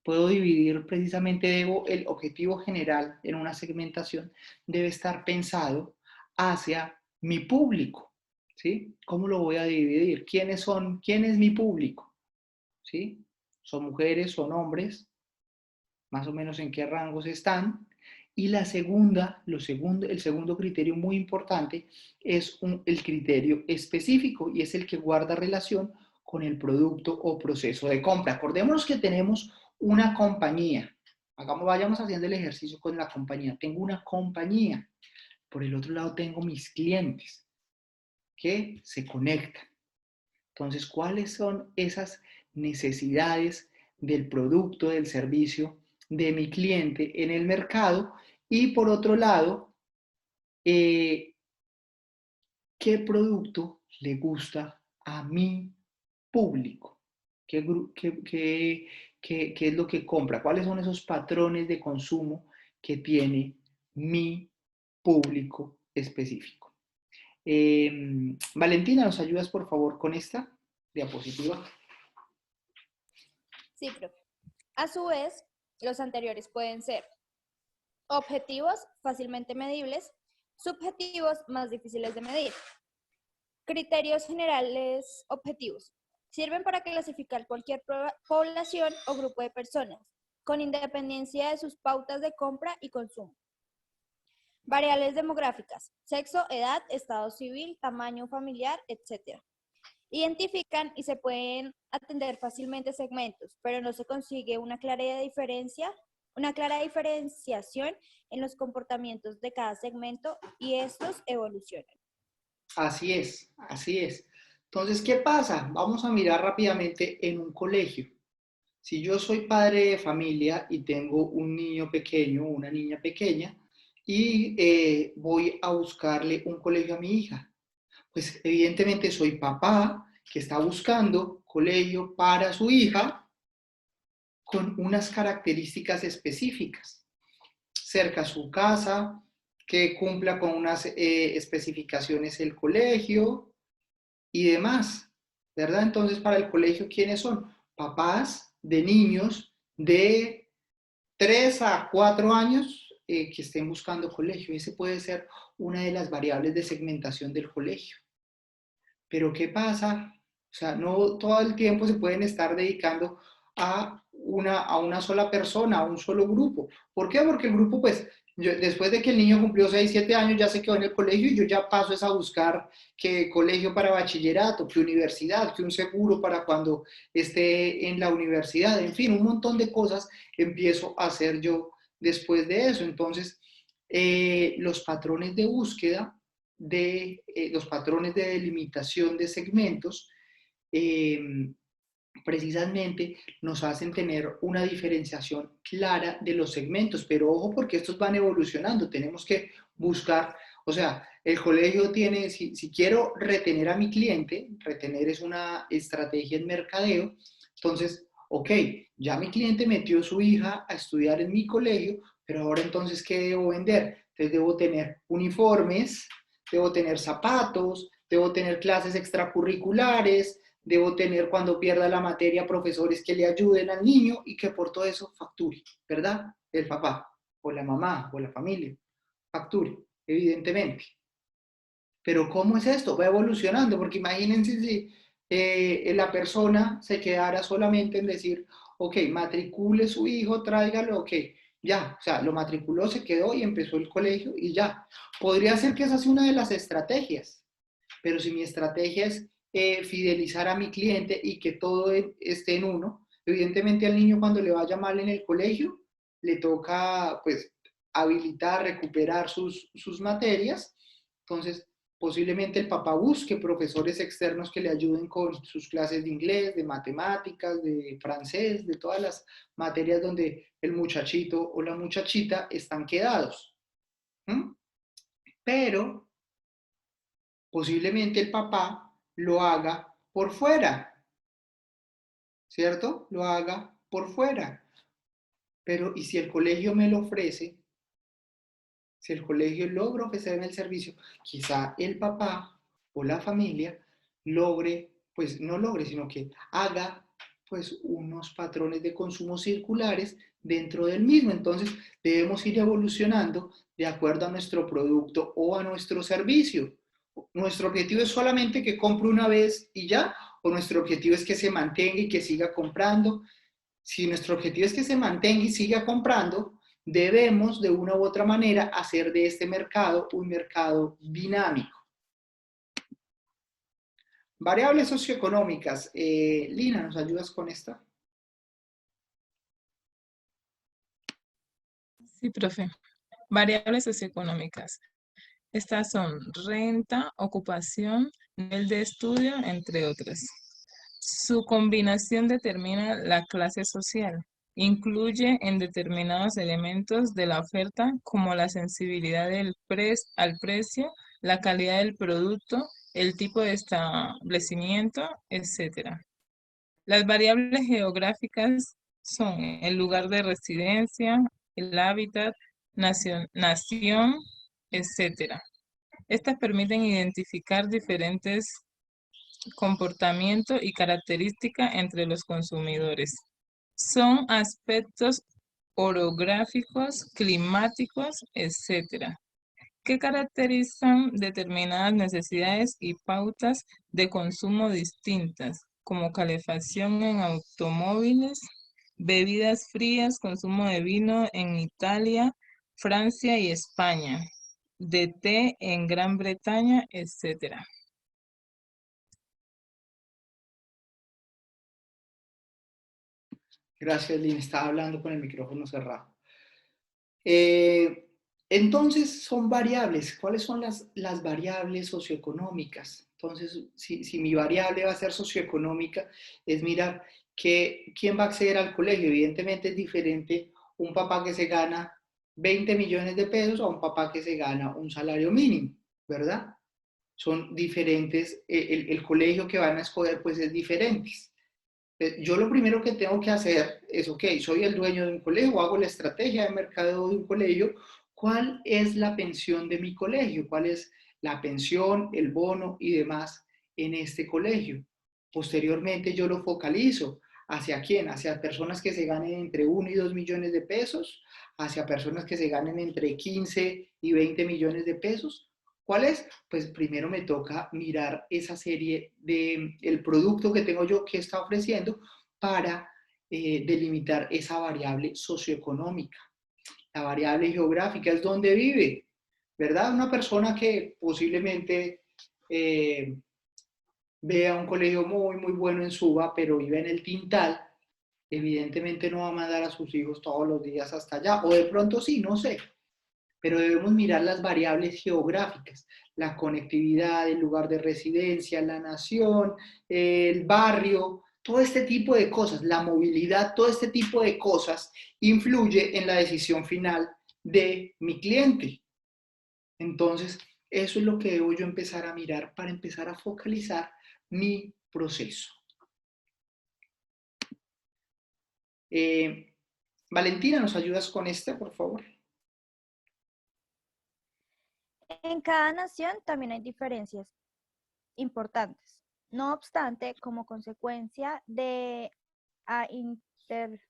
Puedo dividir precisamente, el objetivo general en una segmentación debe estar pensado hacia mi público, ¿sí? ¿Cómo lo voy a dividir? ¿Quiénes son? ¿Quién es mi público? ¿Sí? ¿Son mujeres? ¿Son hombres? Más o menos en qué rangos están. Y la segunda, el segundo criterio muy importante es el criterio específico y es el que guarda relación con el producto o proceso de compra. Acordémonos que tenemos una compañía. Vayamos haciendo el ejercicio con la compañía. Tengo una compañía. Por el otro lado tengo mis clientes que se conectan. Entonces, ¿cuáles son esas necesidades del producto, del servicio de mi cliente en el mercado? Y por otro lado, ¿qué producto le gusta a mi público? ¿Qué es lo que compra? ¿Cuáles son esos patrones de consumo que tiene mi público específico? Valentina, ¿nos ayudas por favor con esta diapositiva? Sí, profe. A su vez, los anteriores pueden ser objetivos fácilmente medibles, subjetivos más difíciles de medir. Criterios generales objetivos. Sirven para clasificar cualquier población o grupo de personas, con independencia de sus pautas de compra y consumo. Variables demográficas, sexo, edad, estado civil, tamaño familiar, etc. Identifican y se pueden atender fácilmente segmentos, pero no se consigue una clara diferenciación en los comportamientos de cada segmento y estos evolucionan. Así es, así es. Entonces, ¿qué pasa? Vamos a mirar rápidamente en un colegio. Si yo soy padre de familia y tengo un niño pequeño, una niña pequeña, y voy a buscarle un colegio a mi hija, pues evidentemente soy papá que está buscando colegio para su hija con unas características específicas, cerca a su casa, que cumpla con unas especificaciones el colegio y demás, ¿verdad? Entonces, para el colegio, ¿quiénes son? Papás de niños de 3 a 4 años que estén buscando colegio. Ese puede ser una de las variables de segmentación del colegio. Pero ¿qué pasa? O sea, no todo el tiempo se pueden estar dedicando a una sola persona, a un solo grupo. ¿Por qué? Porque el grupo, pues, después de que el niño cumplió 6, 7 años, ya se quedó en el colegio y yo ya paso es a buscar que colegio para bachillerato, que universidad, que un seguro para cuando esté en la universidad, en fin, un montón de cosas empiezo a hacer yo después de eso. Entonces, los patrones de búsqueda los patrones de delimitación de segmentos precisamente nos hacen tener una diferenciación clara de los segmentos, pero ojo porque estos van evolucionando, tenemos que buscar, o sea, el colegio tiene, si quiero retener a mi cliente, retener es una estrategia en mercadeo, entonces, ok, ya mi cliente metió su hija a estudiar en mi colegio, pero ahora entonces, ¿qué debo vender? Entonces debo tener uniformes, debo tener zapatos, debo tener clases extracurriculares, debo tener cuando pierda la materia profesores que le ayuden al niño y que por todo eso facture, ¿verdad? El papá o la mamá o la familia facture, evidentemente. Pero ¿cómo es esto? Va evolucionando, porque imagínense si la persona se quedara solamente en decir, ok, matricule su hijo, tráigalo, ok, ya, o sea, lo matriculó, se quedó y empezó el colegio y ya. Podría ser que esa sea una de las estrategias, pero si mi estrategia es fidelizar a mi cliente y que todo esté en uno, evidentemente al niño cuando le vaya mal en el colegio, le toca pues habilitar, recuperar sus materias, entonces posiblemente el papá busque profesores externos que le ayuden con sus clases de inglés, de matemáticas, de francés, de todas las materias donde el muchachito o la muchachita están quedados. ¿Mm? Pero Posiblemente el papá lo haga por fuera, ¿cierto? Lo haga por fuera. Pero, ¿y si el colegio me lo ofrece? Si el colegio logra ofrecerme el servicio, quizá el papá o la familia logre, pues no logre, sino que haga pues unos patrones de consumo circulares dentro del mismo. Entonces debemos ir evolucionando de acuerdo a nuestro producto o a nuestro servicio. Nuestro objetivo es solamente que compre una vez y ya, o nuestro objetivo es que se mantenga y que siga comprando. Si nuestro objetivo es que se mantenga y siga comprando, debemos de una u otra manera hacer de este mercado un mercado dinámico. Variables socioeconómicas. Lina, ¿nos ayudas con esta? Sí, profe. Variables socioeconómicas. Estas son renta, ocupación, nivel de estudio, entre otras. Su combinación determina la clase social. Incluye en determinados elementos de la oferta como la sensibilidad al precio, la calidad del producto, el tipo de establecimiento, etc. Las variables geográficas son el lugar de residencia, el hábitat, nación, etc. Estas permiten identificar diferentes comportamientos y características entre los consumidores. Son aspectos orográficos, climáticos, etc., que caracterizan determinadas necesidades y pautas de consumo distintas, como calefacción en automóviles, bebidas frías, consumo de vino en Italia, Francia y España, de té en Gran Bretaña, etc. Gracias, Lina. Estaba hablando con el micrófono cerrado. Eh, entonces, son variables. ¿Cuáles son las variables socioeconómicas? Entonces, si mi variable va a ser socioeconómica, es mirar quién va a acceder al colegio. Evidentemente es diferente un papá que se gana 20 millones de pesos a un papá que se gana un salario mínimo, ¿verdad? Son diferentes, el colegio que van a escoger pues es diferente. Yo lo primero que tengo que hacer es, ok, soy el dueño de un colegio, hago la estrategia de mercado de un colegio, ¿cuál es la pensión de mi colegio? ¿Cuál es la pensión, el bono y demás en este colegio? Posteriormente yo lo focalizo. ¿Hacia quién? Hacia personas que se ganen entre 1 y 2 millones de pesos, hacia personas que se ganen entre 15 y 20 millones de pesos. ¿Cuál es? Pues primero me toca mirar esa serie de el producto que tengo yo que está ofreciendo para delimitar esa variable socioeconómica. La variable geográfica es dónde vive, ¿verdad? Una persona que posiblemente vea un colegio muy, muy bueno en Suba, pero vive en el Tintal, evidentemente no va a mandar a sus hijos todos los días hasta allá, o de pronto sí, no sé, pero debemos mirar las variables geográficas, la conectividad, el lugar de residencia, la nación, el barrio, todo este tipo de cosas, la movilidad, todo este tipo de cosas influye en la decisión final de mi cliente. Entonces, eso es lo que debo yo empezar a mirar para empezar a focalizar mi proceso. Valentina, ¿nos ayudas con este, por favor? En cada nación también hay diferencias importantes. No obstante, como consecuencia de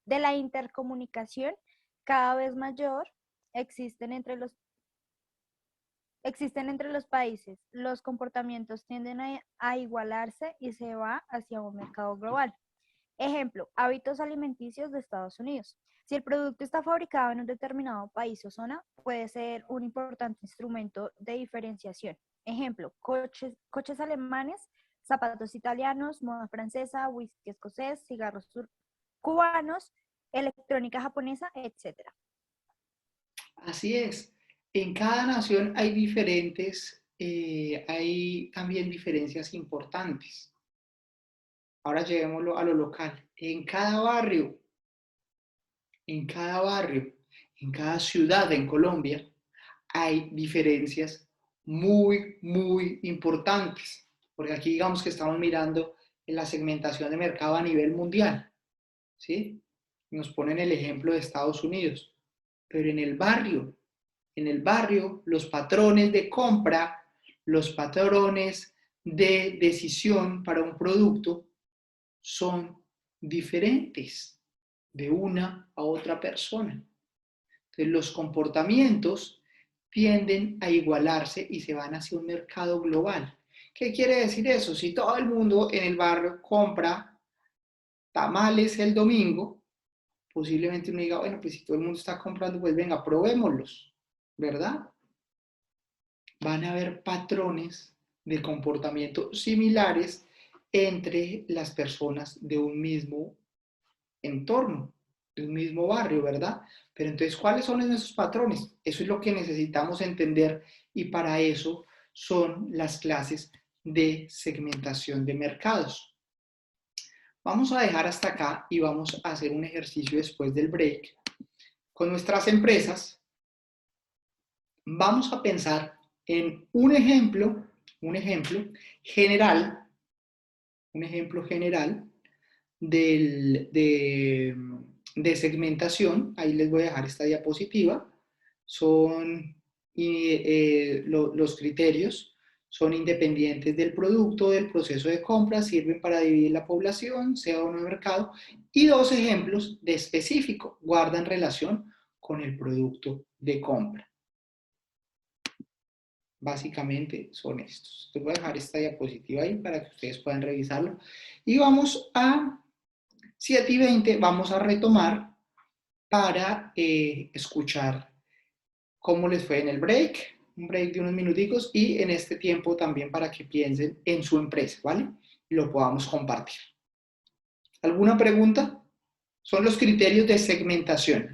la intercomunicación cada vez mayor, existen entre los países. Los comportamientos tienden a igualarse y se va hacia un mercado global. Ejemplo, hábitos alimenticios de Estados Unidos. Si el producto está fabricado en un determinado país o zona, puede ser un importante instrumento de diferenciación. Ejemplo, coches alemanes, zapatos italianos, moda francesa, whisky escocés, cigarros cubanos, electrónica japonesa, etc. Así es. En cada nación hay hay también diferencias importantes. Ahora llevémoslo a lo local. En cada barrio, en cada ciudad en Colombia, hay diferencias muy, muy importantes, porque aquí digamos que estamos mirando en la segmentación de mercado a nivel mundial, ¿sí? Nos ponen el ejemplo de Estados Unidos, pero en el barrio, los patrones de compra, los patrones de decisión para un producto son diferentes de una a otra persona. Entonces, los comportamientos tienden a igualarse y se van hacia un mercado global. ¿Qué quiere decir eso? Si todo el mundo en el barrio compra tamales el domingo, posiblemente uno diga, bueno, pues si todo el mundo está comprando, pues venga, probémoslos, ¿verdad? Van a haber patrones de comportamiento similares entre las personas de un mismo entorno, de un mismo barrio, ¿verdad? Pero entonces, ¿cuáles son esos patrones? Eso es lo que necesitamos entender y para eso son las clases de segmentación de mercados. Vamos a dejar hasta acá y vamos a hacer un ejercicio después del break. Con nuestras empresas, vamos a pensar en un ejemplo general de segmentación. Ahí les voy a dejar esta diapositiva. Son los criterios, son independientes del producto, del proceso de compra, sirven para dividir la población, sea o no de mercado, y dos ejemplos de específico, guardan relación con el producto de compra. Básicamente son estos. Les voy a dejar esta diapositiva ahí para que ustedes puedan revisarlo. Y vamos a 7:20, vamos a retomar para escuchar cómo les fue en el break, un break de unos minuticos y en este tiempo también para que piensen en su empresa, ¿vale? Y lo podamos compartir. ¿Alguna pregunta? Son los criterios de segmentación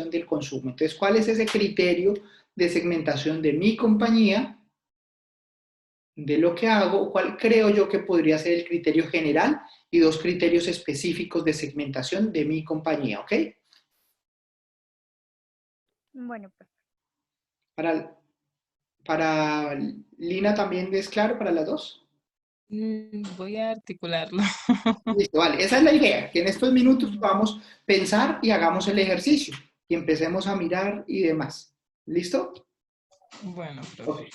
del consumo. Entonces, ¿cuál es ese criterio de segmentación de mi compañía, de lo que hago? ¿Cuál creo yo que podría ser el criterio general y dos criterios específicos de segmentación de mi compañía? ¿Ok? Bueno, pues. Para, para Lina también es claro para las dos. Voy a articularlo. Listo, vale. Esa es la idea, que en estos minutos vamos a pensar y hagamos el ejercicio y empecemos a mirar y demás. ¿Listo? Bueno, Ok. profe.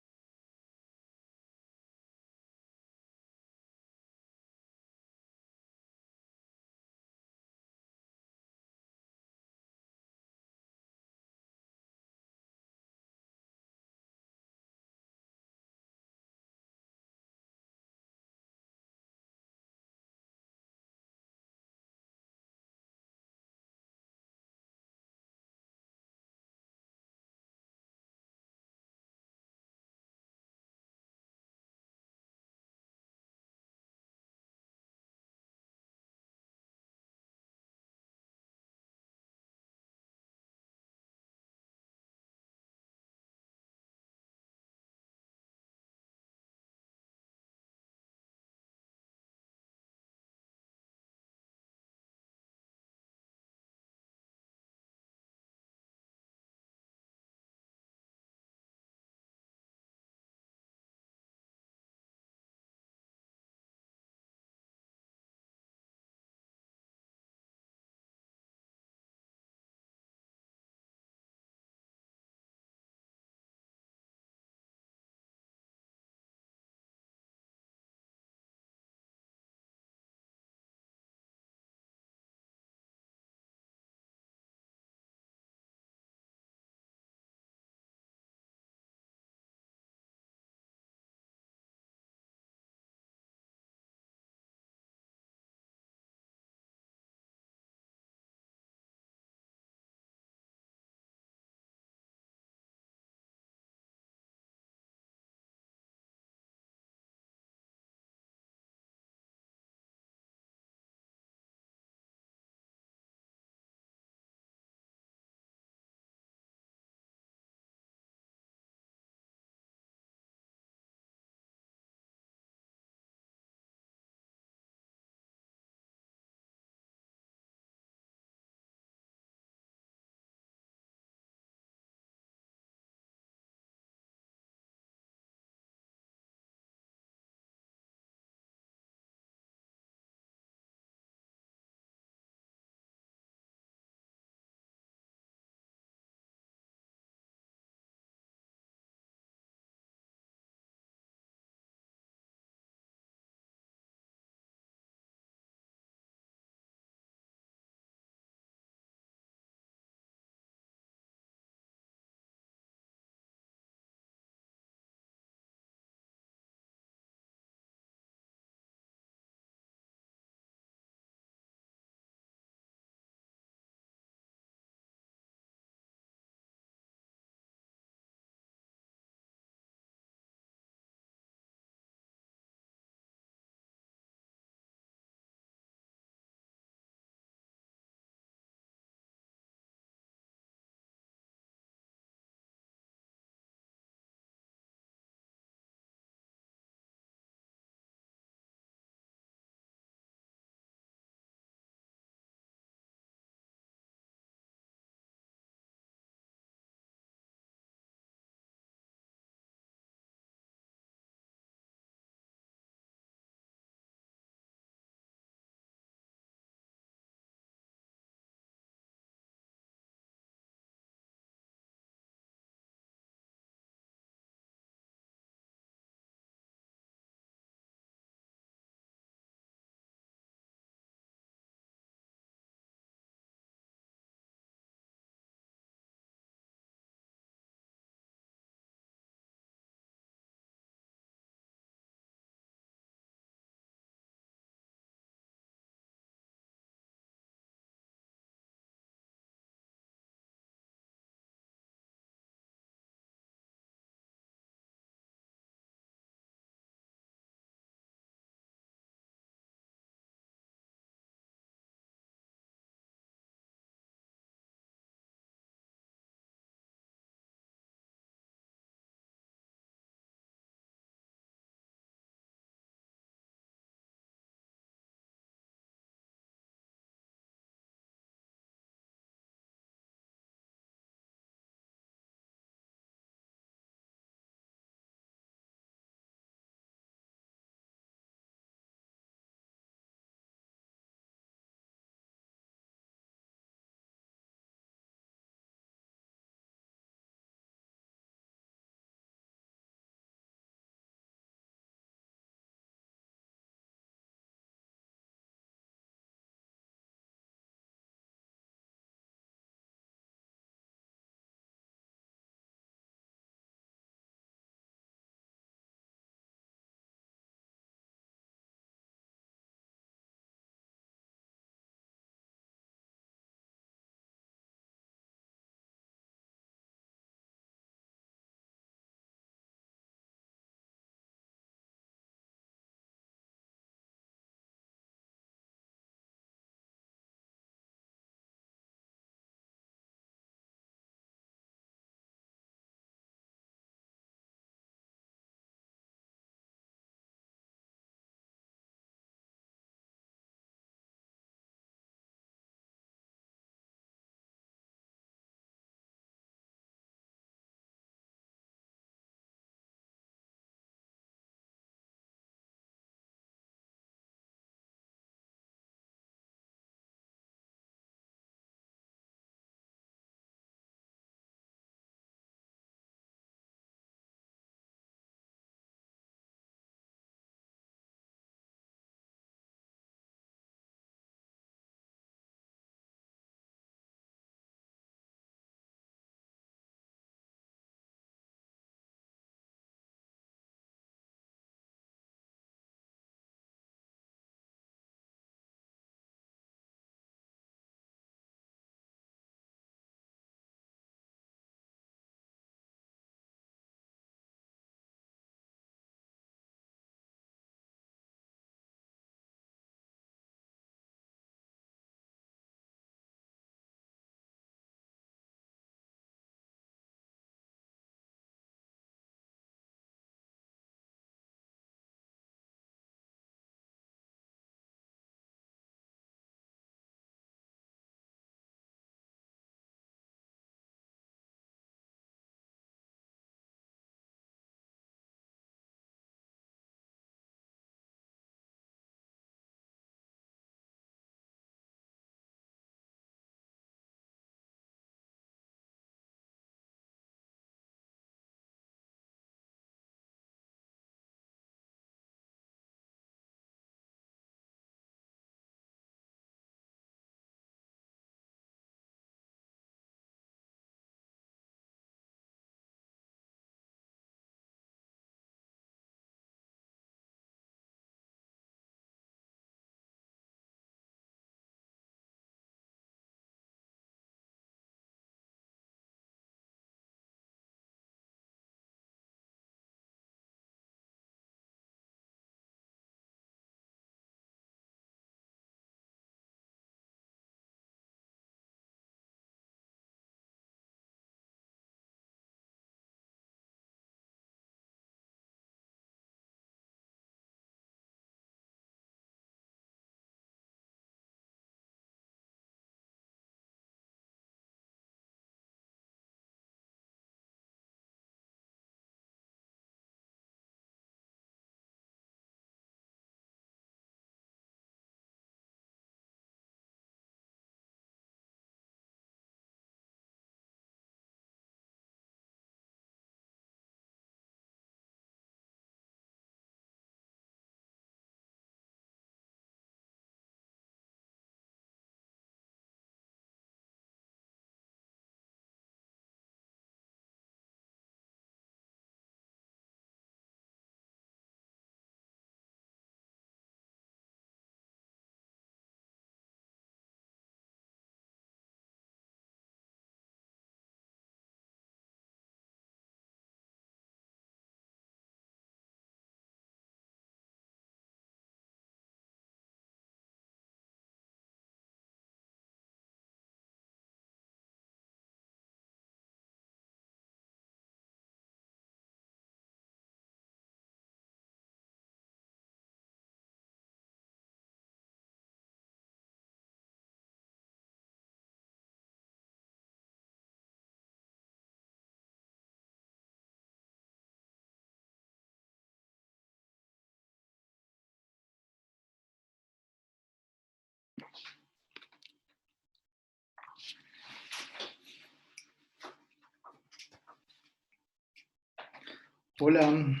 Hola,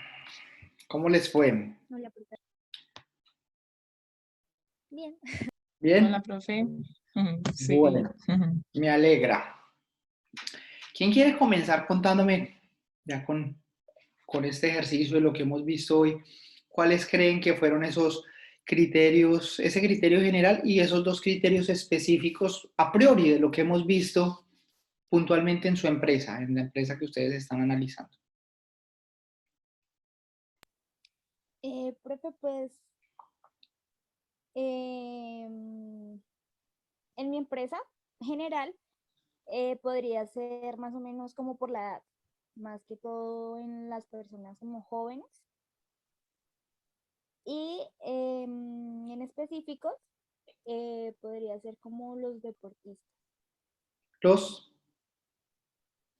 ¿cómo les fue? Hola, profe. Bien. ¿Bien? Hola, profe. Ujú, sí. Bueno, me alegra. ¿Quién quiere comenzar contándome ya con este ejercicio de lo que hemos visto hoy? ¿Cuáles creen que fueron esos criterios, ese criterio general y esos dos criterios específicos a priori de lo que hemos visto puntualmente en su empresa, en la empresa que ustedes están analizando? Profe, pues em, en mi empresa general podría ser más o menos como por la edad, más que todo en las personas como jóvenes y en específicos podría ser como los deportistas. Los,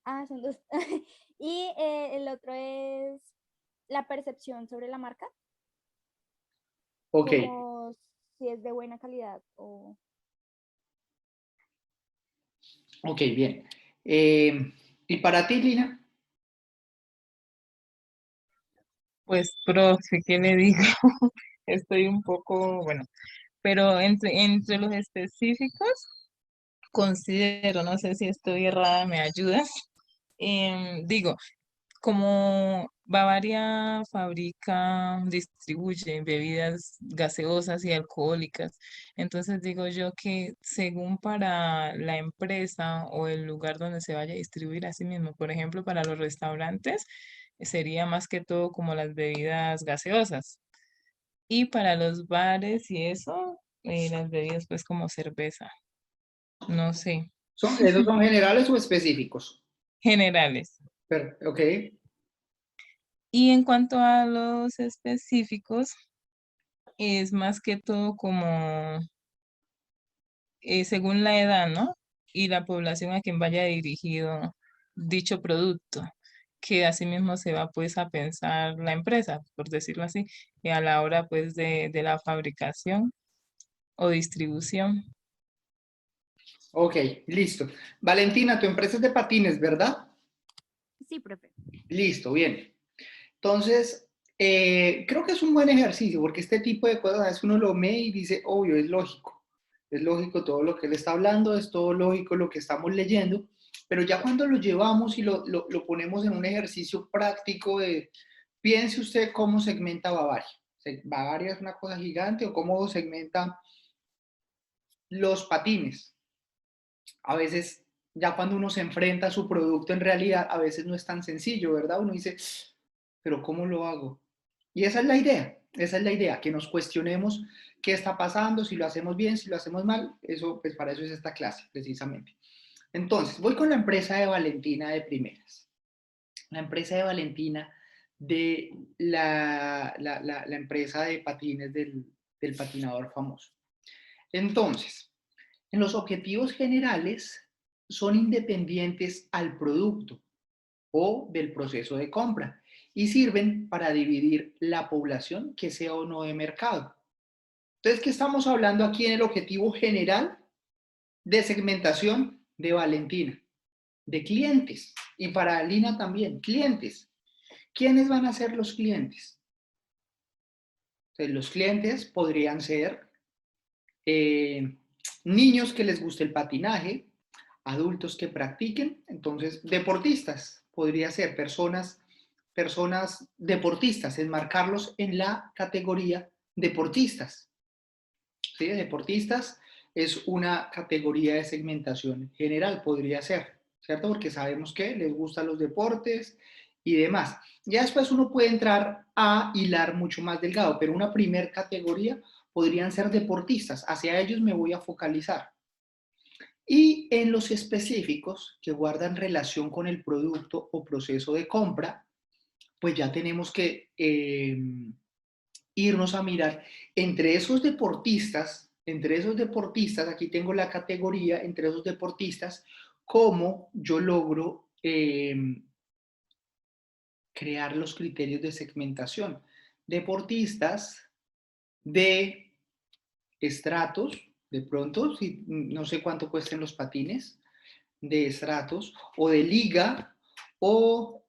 Ah, son dos. Y el otro es la percepción sobre la marca, ok, como si es de buena calidad o... ok, bien. ¿Y para ti, Lina? Pues, profe, ¿qué le digo? Estoy un poco, bueno, pero entre los específicos, considero, no sé si estoy errada, ¿me ayudas? Digo, como Bavaria fabrica, distribuye bebidas gaseosas y alcohólicas, entonces digo yo que según para la empresa o el lugar donde se vaya a distribuir así mismo, por ejemplo, para los restaurantes, sería más que todo como las bebidas gaseosas. Y para los bares y eso, las bebidas pues como cerveza, no sé, ¿Esos son generales o específicos? generales. Ok, Y en cuanto a los específicos, es más que todo como según la edad, ¿no? Y la población a quien vaya dirigido dicho producto, que asimismo se va pues a pensar la empresa, por decirlo así, y a la hora pues de la fabricación o distribución. ok, listo. Valentina, tu empresa es de patines, ¿verdad? Sí, profe. Listo, bien. Entonces, creo que es un buen ejercicio porque este tipo de cosas a veces uno lo ve y dice, obvio, es lógico. Es lógico todo lo que él está hablando, es todo lógico lo que estamos leyendo, pero ya cuando lo llevamos y lo ponemos en un ejercicio práctico de, piense usted cómo segmenta Bavaria. Bavaria es una cosa gigante o cómo segmenta los patines. A veces, ya cuando uno se enfrenta a su producto en realidad, a veces no es tan sencillo, ¿verdad? Uno dice, pero ¿cómo lo hago? Y esa es la idea, que nos cuestionemos qué está pasando, si lo hacemos bien, si lo hacemos mal, eso, pues para eso es esta clase, precisamente. Entonces, voy con la empresa de Valentina de primeras. La empresa de Valentina de la empresa de patines del patinador famoso. Entonces, en los objetivos generales son independientes al producto o del proceso de compra y sirven para dividir la población que sea o no de mercado. Entonces, ¿qué estamos hablando aquí en el objetivo general de segmentación de Valentina? De clientes. Y para Alina también, clientes. ¿Quiénes van a ser los clientes? Entonces, los clientes podrían ser eh, niños que les guste el patinaje, adultos que practiquen, entonces deportistas, podría ser personas deportistas, enmarcarlos en la categoría deportistas. ¿Sí? Deportistas es una categoría de segmentación general, podría ser, ¿cierto? Porque sabemos que les gustan los deportes y demás. Ya después uno puede entrar a hilar mucho más delgado, pero una primer categoría podrían ser deportistas, hacia ellos me voy a focalizar. Y en los específicos que guardan relación con el producto o proceso de compra, pues ya tenemos que irnos a mirar entre esos deportistas, aquí tengo la categoría, entre esos deportistas, cómo yo logro crear los criterios de segmentación. Deportistas de estratos, de pronto, si, no sé cuánto cuesten los patines, de estratos o de liga o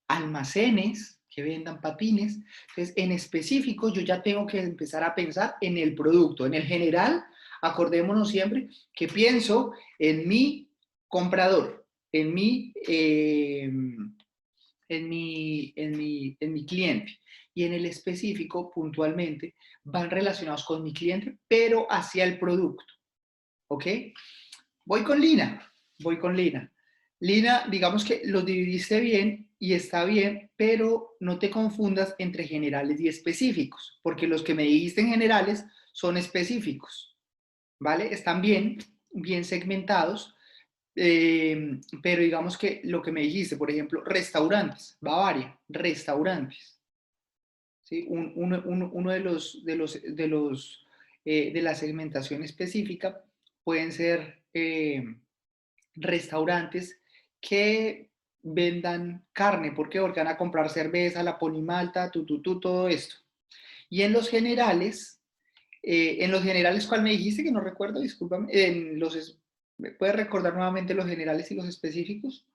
almacenes que vendan patines. Entonces, en específico, yo ya tengo que empezar a pensar en el producto. En el general, acordémonos siempre que pienso en mi comprador, en mi cliente. Y en el específico, puntualmente, van relacionados con mi cliente, pero hacia el producto. ¿Ok? Voy con Lina. Lina, digamos que lo dividiste bien y está bien, pero no te confundas entre generales y específicos, porque los que me dijiste en generales son específicos, ¿vale? Están bien segmentados, pero digamos que lo que me dijiste, por ejemplo, restaurantes, Bavaria, restaurantes, ¿sí? Uno de la segmentación específica pueden ser restaurantes que vendan carne. ¿Por qué? Porque van a comprar cerveza, la ponimalta, todo esto. Y en los generales, ¿cuál me dijiste? Que no recuerdo, discúlpame. ¿Me puedes recordar nuevamente los generales y los específicos?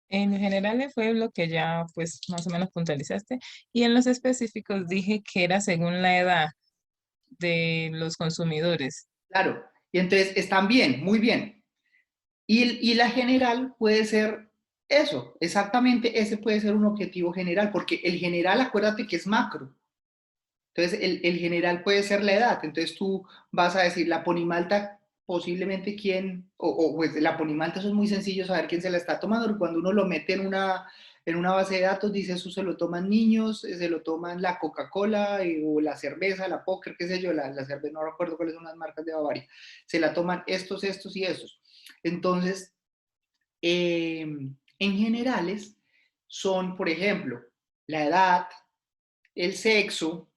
En general fue lo que ya pues más o menos puntualizaste y en los específicos dije que era según la edad de los consumidores. Claro. Y entonces están bien, muy bien. Y la general puede ser eso, exactamente ese puede ser un objetivo general, porque el general, acuérdate que es macro. Entonces, el general puede ser la edad. Entonces, tú vas a decir, la ponimalta, posiblemente quién, pues la ponimalta, eso es muy sencillo saber quién se la está tomando, porque cuando uno lo mete en una base de datos, dice, eso se lo toman niños, se lo toman la Coca-Cola o la cerveza, la Póker, qué sé yo, la cerveza, no recuerdo cuáles son las marcas de Bavaria. Se la toman estos y estos. Entonces, en generales, son, por ejemplo, la edad, el sexo,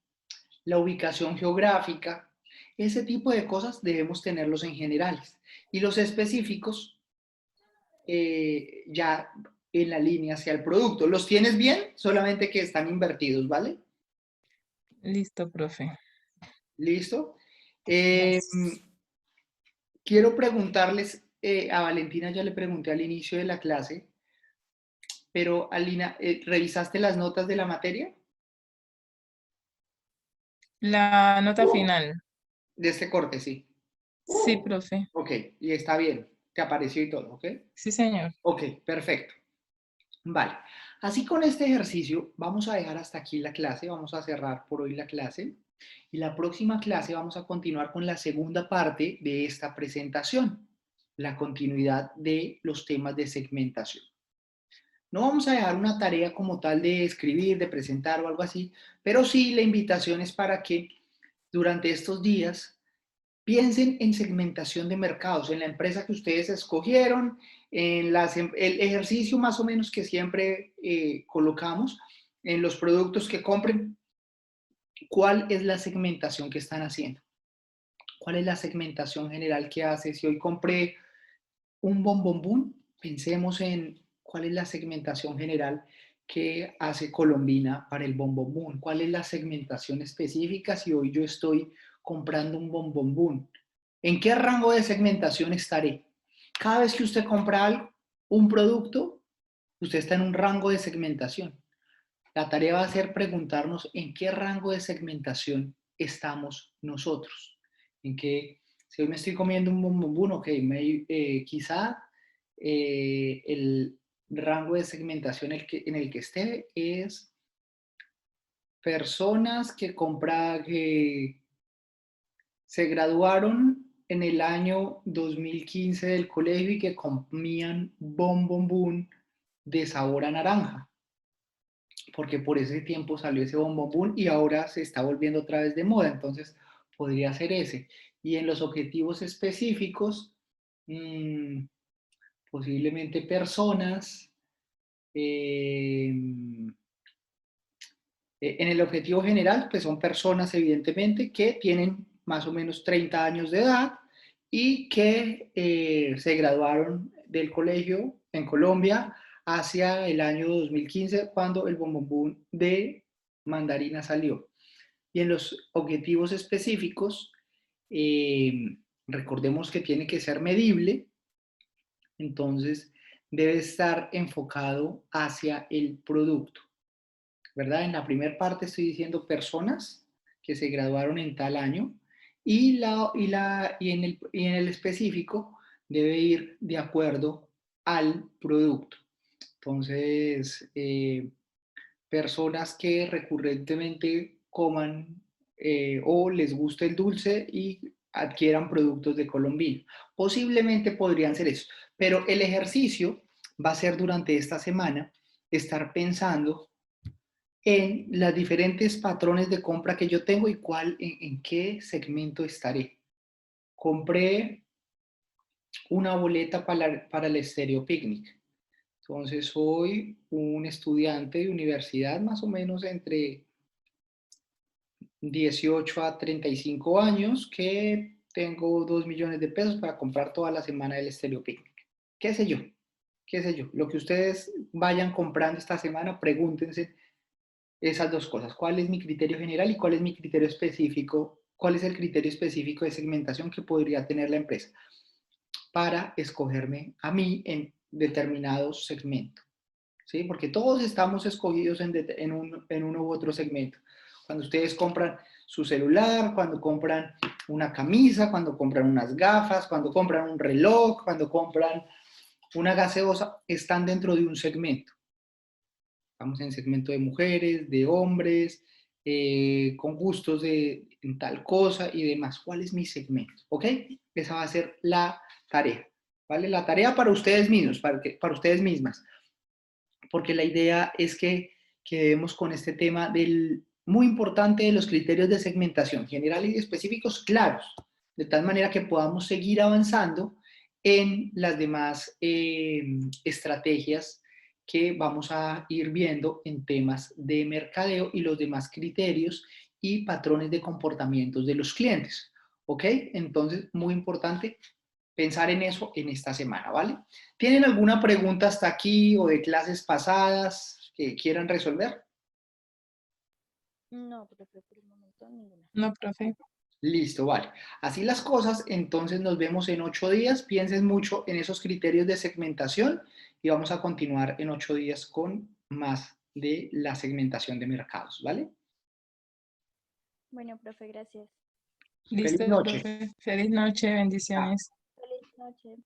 la ubicación geográfica, ese tipo de cosas debemos tenerlos en generales. Y los específicos ya en la línea hacia el producto. ¿Los tienes bien? Solamente que están invertidos, ¿vale? Listo, profe. ¿Listo? Gracias. Quiero preguntarles, a Valentina ya le pregunté al inicio de la clase, pero Alina, ¿revisaste las notas de la materia? La nota final. De este corte, sí. Sí, profe. Ok, y está bien, te apareció y todo, ¿ok? Sí, señor. Ok, perfecto. Vale, así con este ejercicio vamos a dejar hasta aquí la clase, vamos a cerrar por hoy la clase y la próxima clase vamos a continuar con la segunda parte de esta presentación, la continuidad de los temas de segmentación. No vamos a dejar una tarea como tal de escribir, de presentar o algo así, pero sí la invitación es para que durante estos días piensen en segmentación de mercados, en la empresa que ustedes escogieron, el ejercicio más o menos que siempre colocamos, en los productos que compren, cuál es la segmentación que están haciendo, cuál es la segmentación general que hace. Si hoy compré un bombombún, pensemos en cuál es la segmentación general que hace Colombina para el bombombún, cuál es la segmentación específica si hoy yo estoy comprando un bombombún. ¿En qué rango de segmentación estaré? Cada vez que usted compra algo, un producto, usted está en un rango de segmentación. La tarea va a ser preguntarnos en qué rango de segmentación estamos nosotros. En qué, si hoy me estoy comiendo un bombombón, ok, quizá el rango de segmentación en el que esté es personas que se graduaron en el año 2015 del colegio y que comían bombombón de sabor a naranja, porque por ese tiempo salió ese bombombón y ahora se está volviendo otra vez de moda, entonces podría ser ese. Y en los objetivos específicos, mmm, posiblemente personas, eh, en el objetivo general, pues son personas evidentemente que tienen más o menos 30 años de edad y que se graduaron del colegio en Colombia hacia el año 2015 cuando el bombombón de mandarina salió. Y en los objetivos específicos, recordemos que tiene que ser medible, entonces debe estar enfocado hacia el producto. ¿verdad? En la primera parte estoy diciendo personas que se graduaron en tal año y en el específico debe ir de acuerdo al producto. Entonces, personas que recurrentemente coman o les guste el dulce y adquieran productos de Colombina. Posiblemente podrían ser eso, pero el ejercicio va a ser durante esta semana estar pensando en las diferentes patrones de compra que yo tengo y en qué segmento estaré. Compré una boleta para el Estéreo Picnic. Entonces soy un estudiante de universidad más o menos entre 18 a 35 años que tengo 2 millones de pesos para comprar toda la semana el Estéreo Picnic. ¿Qué sé yo? ¿Qué sé yo? Lo que ustedes vayan comprando esta semana, pregúntense esas dos cosas. ¿Cuál es mi criterio general y cuál es mi criterio específico? ¿Cuál es el criterio específico de segmentación que podría tener la empresa para escogerme a mí en determinado segmento? ¿Sí? Porque todos estamos escogidos en uno u otro segmento. Cuando ustedes compran su celular, cuando compran una camisa, cuando compran unas gafas, cuando compran un reloj, cuando compran una gaseosa, están dentro de un segmento. Estamos en segmento de mujeres, de hombres, con gustos en tal cosa y demás. ¿Cuál es mi segmento? ¿Ok? Esa va a ser la tarea. ¿Vale? La tarea para ustedes mismos, para ustedes mismas. Porque la idea es que quedemos con este tema muy importante de los criterios de segmentación generales y específicos claros, de tal manera que podamos seguir avanzando en las demás estrategias que vamos a ir viendo en temas de mercadeo y los demás criterios y patrones de comportamientos de los clientes. ¿Ok? Entonces, muy importante pensar en eso en esta semana, ¿vale? ¿Tienen alguna pregunta hasta aquí o de clases pasadas que quieran resolver? No, profe, por el momento ninguna. No, profe. Listo, vale. Así las cosas, entonces nos vemos en 8 días. Piensen mucho en esos criterios de segmentación y vamos a continuar en 8 días con más de la segmentación de mercados, ¿vale? Bueno, profe, gracias. Feliz Listo, noche. profe. Feliz noche, bendiciones. Feliz noche.